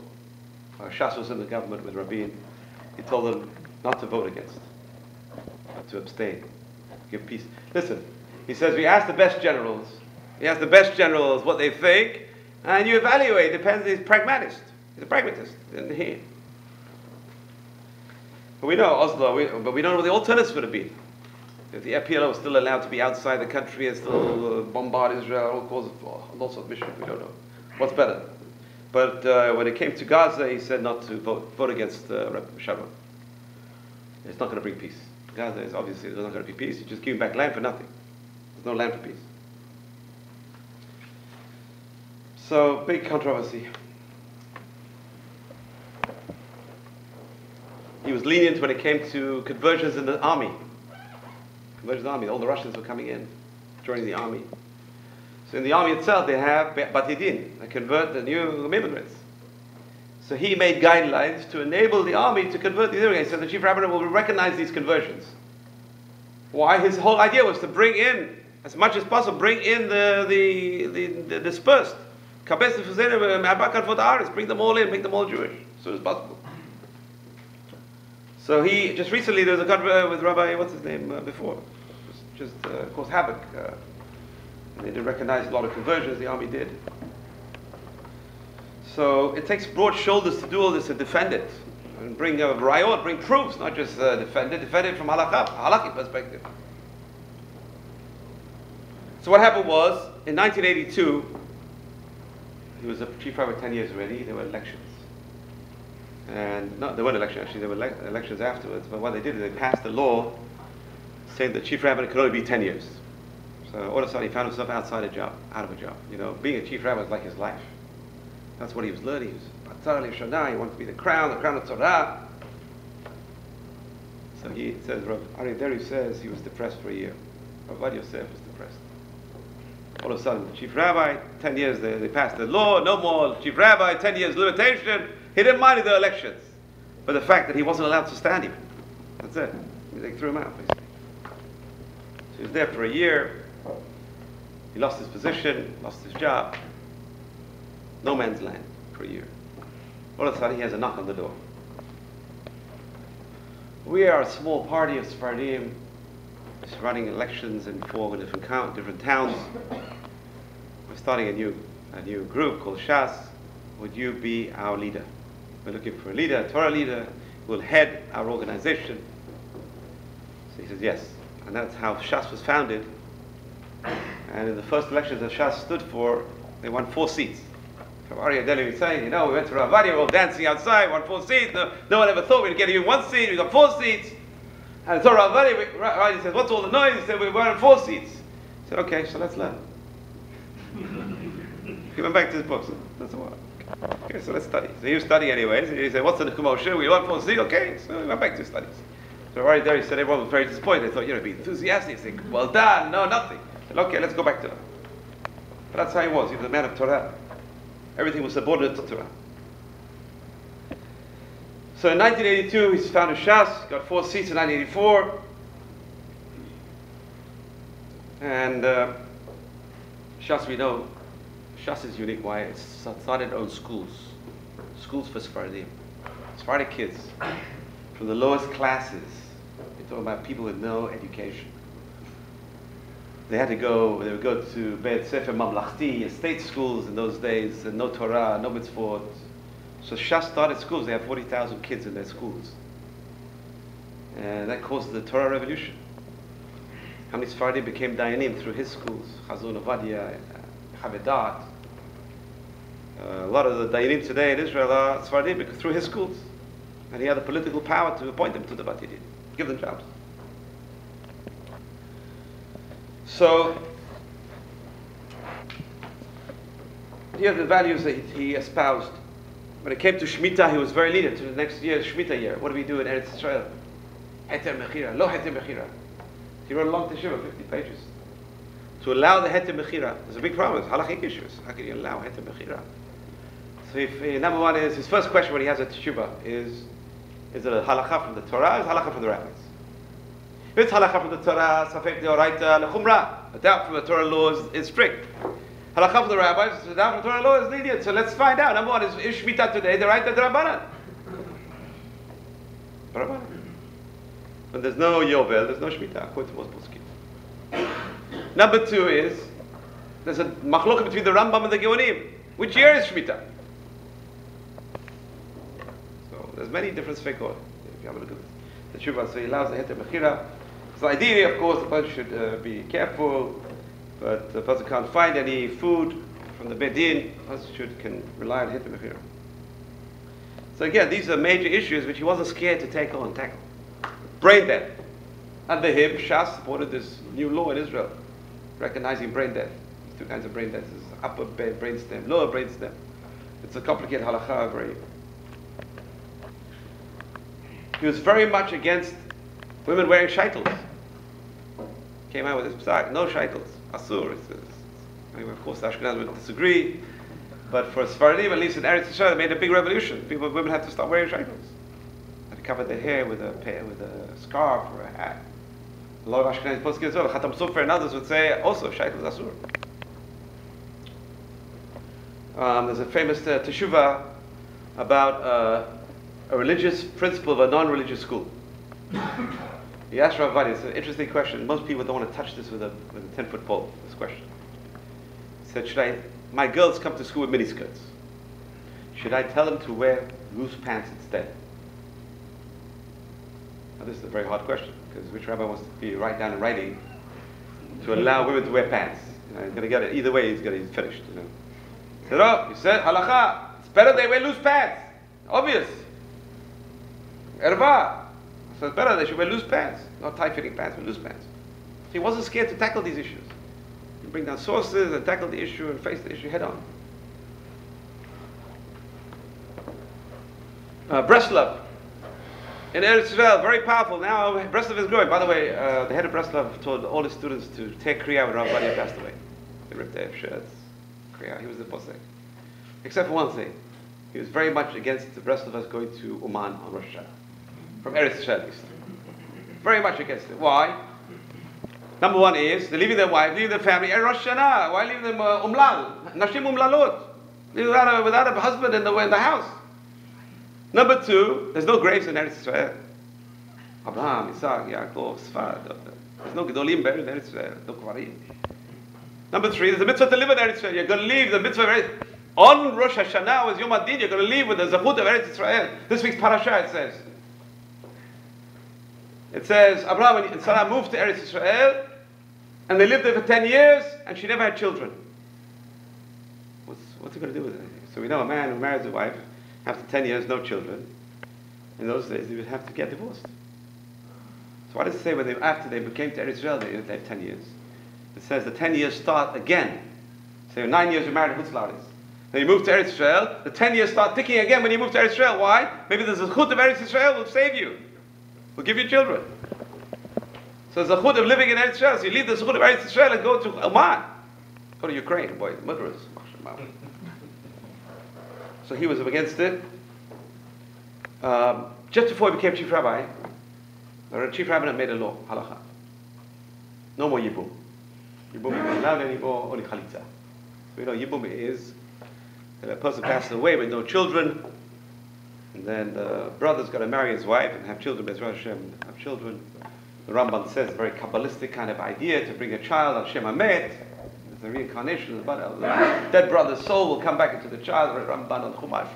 [SPEAKER 1] Shas was in the government with Rabbi. He told them not to vote against, but to abstain, give peace. Listen, he says we ask the best generals. He asked the best generals what they think, and you evaluate. Depends. He's a pragmatist. He's a pragmatist. And but we know Oslo, but we don't know what the alternatives would have been. If the FPLO was still allowed to be outside the country and still bombard Israel, all causes all sorts of missions, we don't know. What's better? But when it came to Gaza, he said not to vote against Sharon. It's not going to bring peace. Gaza is obviously there's not going to be peace. You're just giving back land for nothing. There's no land for peace. So, big controversy. He was lenient when it came to conversions in the army. Conversions in the army. All the Russians were coming in, joining the army. So in the army itself, they have batidin, they convert the new immigrants. So he made guidelines to enable the army to convert these immigrants. So the chief rabbi will recognize these conversions. Why? His whole idea was to bring in, as much as possible, bring in the dispersed. Bring them all in, make them all Jewish, as soon as possible. So he, just recently, there was a conversation with Rabbi, what's his name, before? Of course, Havoc. They didn't recognize a lot of conversions, the army did. So it takes broad shoulders to do all this, to defend it. And bring a rayot, bring proofs, not just defend it from halakha perspective. So what happened was, in 1982, he was a chief rabbi 10 years already, there were elections. And no, there weren't elections actually, there were elections afterwards, but what they did is they passed a law saying that chief rabbi could only be 10 years. So all of a sudden he found himself out of a job. You know, being a chief rabbi was like his life. That's what he was learning. He wanted to be the crown of Torah. So he says, Rav Ovadia Yosef says he was depressed for a year. Rav Ovadia Yosef was depressed. All of a sudden, the chief rabbi, 10 years, they passed the law, no more chief rabbi, 10 years limitation. He didn't mind the elections. But the fact that he wasn't allowed to stand even. That's it. They threw him out, basically. So he was there for a year. He lost his position, lost his job. No man's land for a year. All of a sudden, he has a knock on the door. We are a small party of Sephardim, just running elections in 4 different towns. We're starting a new group called Shas. Would you be our leader? We're looking for a leader, a Torah leader, who will head our organization. So he says yes. And that's how Shas was founded. And in the first elections that Shas stood for, they won 4 seats. Rav Ovadia Yosef was saying, we went to Rav Ovadia, we were all dancing outside, won 4 seats. No one ever thought we'd get even 1 seat, we got 4 seats. And so Rav Ovadia says, what's all the noise? He said, we won 4 seats. He said, okay, so let's learn. He went back to his books. That's all. Okay, so let's study. So he was studying anyways. He said, what's the commotion? We won 4 seats, okay. So he went back to his studies. So right there he said, everyone was very disappointed. They thought, be enthusiastic. He said, well done. No, nothing. He said, okay, let's go back to that. But that's how he was. He was a man of Torah. Everything was subordinate to Torah. So in 1982, he founded Shas, got 4 seats in 1984. And Shas, we know, Shas is unique. Why? It started own schools for Sephardim. Sephardic kids, from the lowest classes. We're talking about people with no education. They would go to Beit Sefer Mamlachti, state schools in those days, and no Torah, no mitzvot. So Shas started schools. They have 40,000 kids in their schools. And that caused the Torah revolution. How many Sephardim became Dayanim through his schools? Chazon Ovadia, Chavedat. A lot of the Dayanim today in Israel are Sephardim through his schools. And he had the political power to appoint them to the Batidin, give them jobs. So, here are the values that he espoused. When it came to Shemitah, he was very lenient. To the next year, Shemitah year. What do we do in Eretz Israel? Heter Mechira, lo Heter Mechira. He wrote a long teshuvah, 50 pages. To allow the Heter Mechira. There's a big problem. It's halachic issues. How can you allow Heter Mechira? So number one is, his first question when he has a teshuvah is it a halakha from the Torah or is it halakha from the rabbis? If it's halakha from the Torah, safek deoraita lechumra, a doubt from the Torah law is strict. Halakha from the rabbis, a doubt from the Torah law is lenient. So let's find out. Number one is Shmita today, deoraita derabbanan? When there's no Yovel, there's no Shmita, according to most poskim. Number two is, there's a machloka between the Rambam and the Geonim. Which year is Shmita? So there's many different sfekot. If you have a look at this. The Shuvah, so he allows the heter mechira. So ideally, of course, the person should be careful, but the person can't find any food from the Bedin, the person can rely on heter mechira. So again, these are major issues which he wasn't scared to tackle. Brain death. Under him, Shas supported this new law in Israel, recognizing brain death. There's two kinds of brain death. There's upper brain stem, lower brain stem. It's a complicated halakha, very. He was very much against women wearing shaitels. Came out with this psak, no shaitels, asur. Anyway, of course, the Ashkenazim would disagree, but for Sfaradim, at least in Eretz Yisrael, it made a big revolution. Women had to stop wearing shaitels. Had to cover their hair with a scarf or a hat. A lot of Ashkenazi poskim as well, Hacham Sofer and others would say also shaitels asur. There's a famous teshuvah about a religious principal of a non-religious school. He asked Rav Ovadia, it's an interesting question. Most people don't want to touch this with a 10-foot pole, this question. He said, my girls come to school with miniskirts. Should I tell them to wear loose pants instead? Now this is a very hard question, because which rabbi wants to be right down in writing to allow women to wear pants? He's going to get it either way, he's finished. He said, oh, you said, halakha, it's better they wear loose pants. Obvious. Erva. So it's better they should wear loose pants. Not tight-fitting pants, but loose pants. So he wasn't scared to tackle these issues. He bring down sources and tackle the issue and face the issue head on. Breslov. In Eretz Yisrael, very powerful. Now Breslov is growing. By the way, the head of Breslov told all his students to take Kriya when Rav Ovadia passed away. They ripped their shirts. Kriya, he was the posek. Except for one thing. He was very much against the Breslovers going to Oman on Rosh Hashanah. From Eretz Yisrael, at least. Very much against it. Why? Number one is, they're leaving their wife, leaving their family, and Rosh Hashanah. Why leave them umlal? Nashim umlalot. Without a husband in the house. Number two, there's no graves in Eretz Yisrael. Abraham, Isaac, Yaakov, Sfad. There's no Gedolim buried in Eretz Yisrael. No Kvarim. Number three, there's a mitzvah to live in Eretz Yisrael. You're going to leave the mitzvah of Eretz on Rosh Hashanah was Yom Adin. You're going to leave with the Zachut of Eretz Yisrael. This week's parasha, it says. It says, Abraham and Sarah moved to Eretz Yisrael, and they lived there for 10 years, and she never had children. What's he going to do with it? So we know a man who marries a wife, after 10 years, no children. In those days, he would have to get divorced. So what does it say after they came to Eretz Yisrael, they had 10 years? It says the 10 years start again. So 9 years you're married to Hutzlaris. Then you move to Eretz Yisrael, the 10 years start ticking again when you move to Eretz Yisrael. Why? Maybe the Zechut of Eretz Yisrael will save you. Will give you children. So the Zechut of living in Eretz Yisrael, so you leave the Zechut of Eretz Yisrael and go to Oman. Go to Ukraine, boy, murderers. So he was against it. Just before he became chief rabbi, the chief rabbinate made a law, halacha. No more yibum. Yibum is not allowed anymore, only chalitza. So you know, yibum is a person passes away with no children, and then the brother's got to marry his wife and have children, Bezrat Hashem, have children. The Rambam says, a very Kabbalistic kind of idea to bring a child on Shem HaMet. It's the reincarnation of the body. The dead brother's soul will come back into the child, Ramban on Chumash.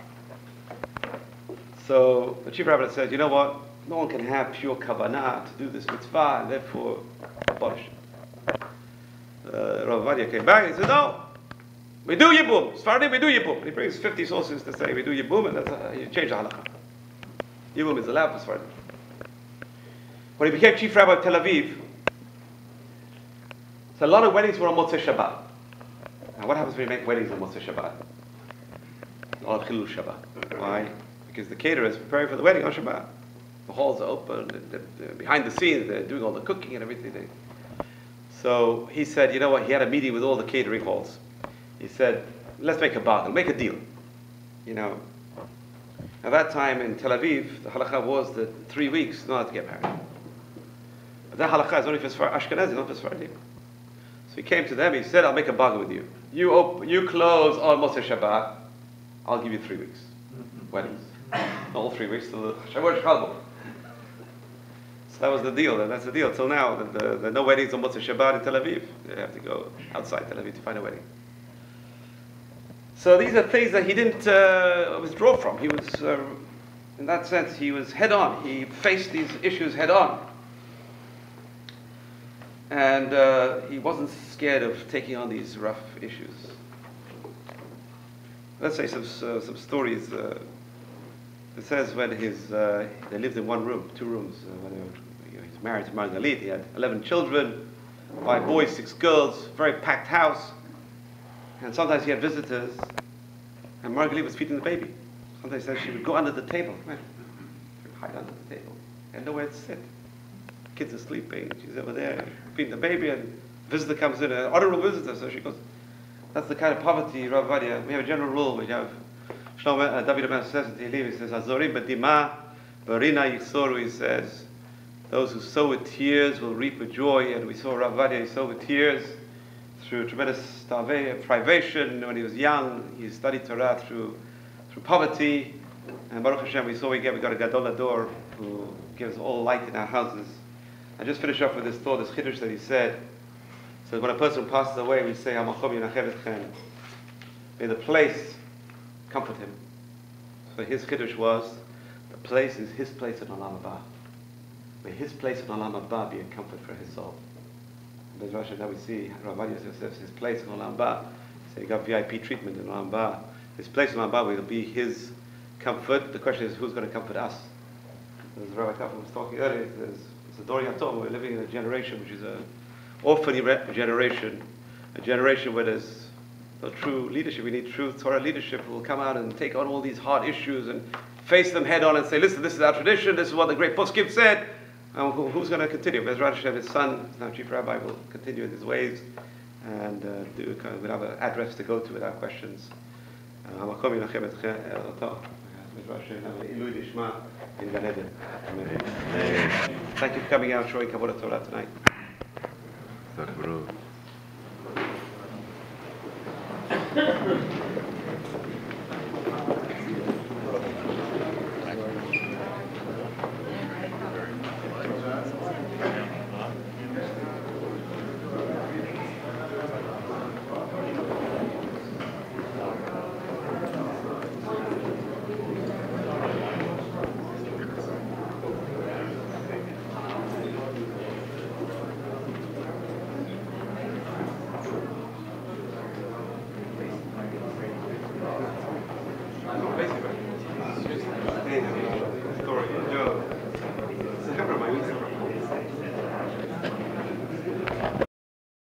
[SPEAKER 1] So the chief rabbi says, you know what? No one can have pure kavanah to do this mitzvah, and therefore abolish it. Rav Ovadia came back and said, no, we do yibum. Sfaradim, we do yibum. He brings 50 sources to say we do yibum, and that's you change the halakha. Yibum is allowed for Sfaradim. When he became chief rabbi of Tel Aviv, so a lot of weddings were on Motzei Shabbat. Now what happens when you make weddings on Motzei Shabbat? Or Chilul Shabbat. Why? Because the caterer is preparing for the wedding on Shabbat. The halls are open, they're behind the scenes, they're doing all the cooking and everything. So he said, you know what, he had a meeting with all the catering halls. He said, let's make a bargain, make a deal. you know, at that time in Tel Aviv, the halakha was that 3 weeks not to get married. But that halakha is only for Ashkenazi, not for Sephardim. So he came to them, he said, I'll make a bargain with you. You close on Motzei Shabbat, I'll give you 3 weeks. Weddings. Not all 3 weeks, till the Shavuot Shalom. So that was the deal, and that's the deal. Till now, there are no weddings on Motzei Shabbat in Tel Aviv. You have to go outside Tel Aviv to find a wedding. So these are things that he didn't withdraw from. He was, in that sense, he was head on. He faced these issues head on. And he wasn't scared of taking on these rough issues. Let's say some stories. It says when they lived in one room, 2 rooms. When he was married to Margalit, he had 11 children, 5 boys, 6 girls, very packed house. And sometimes he had visitors, and Margalit was feeding the baby. Sometimes she would go under the table. She would hide under the table. And nowhere to sit. Kids are sleeping, she's over there feeding the baby, and visitor comes in, an honorable visitor, so she goes, that's the kind of poverty, Rav Ovadia. We have a general rule, we have, David Amer says in Tehillim, he says, Azorim b'dima, barina yisoru, he says, those who sow with tears will reap with joy, and we saw Rav Ovadia, he sowed with tears through tremendous privation. When he was young, he studied Torah through poverty, and Baruch Hashem, we got a Gadol Ador who gives all light in our houses. I just finish off with this thought, this chiddush that he said. So when a person passes away, we say, Hamakom Yinachem Etchem. May the place comfort him. So his chiddush was, the place is his place in Olam Haba. May his place in Olam Haba be a comfort for his soul. And Bez Rasha, now we see Rav Ovadia Yosef, his place in Olam Haba. So he got VIP treatment in Olam Haba. His place in Olam Haba will be his comfort. The question is, who's going to comfort us? As Rabbi Hacham was talking earlier, it's a Dor Yatom. We're living in a generation which is an orphan generation, a generation where there's no true leadership. We need true Torah leadership who will come out and take on all these hard issues and face them head on and say, listen, this is our tradition, this is what the great poskim said, and who's going to continue? Bezrat Hashem, his son, now Chief Rabbi, will continue in his ways, and we'll have an address to go to without questions. Thank you for coming out, showing Kabbalah Torah tonight.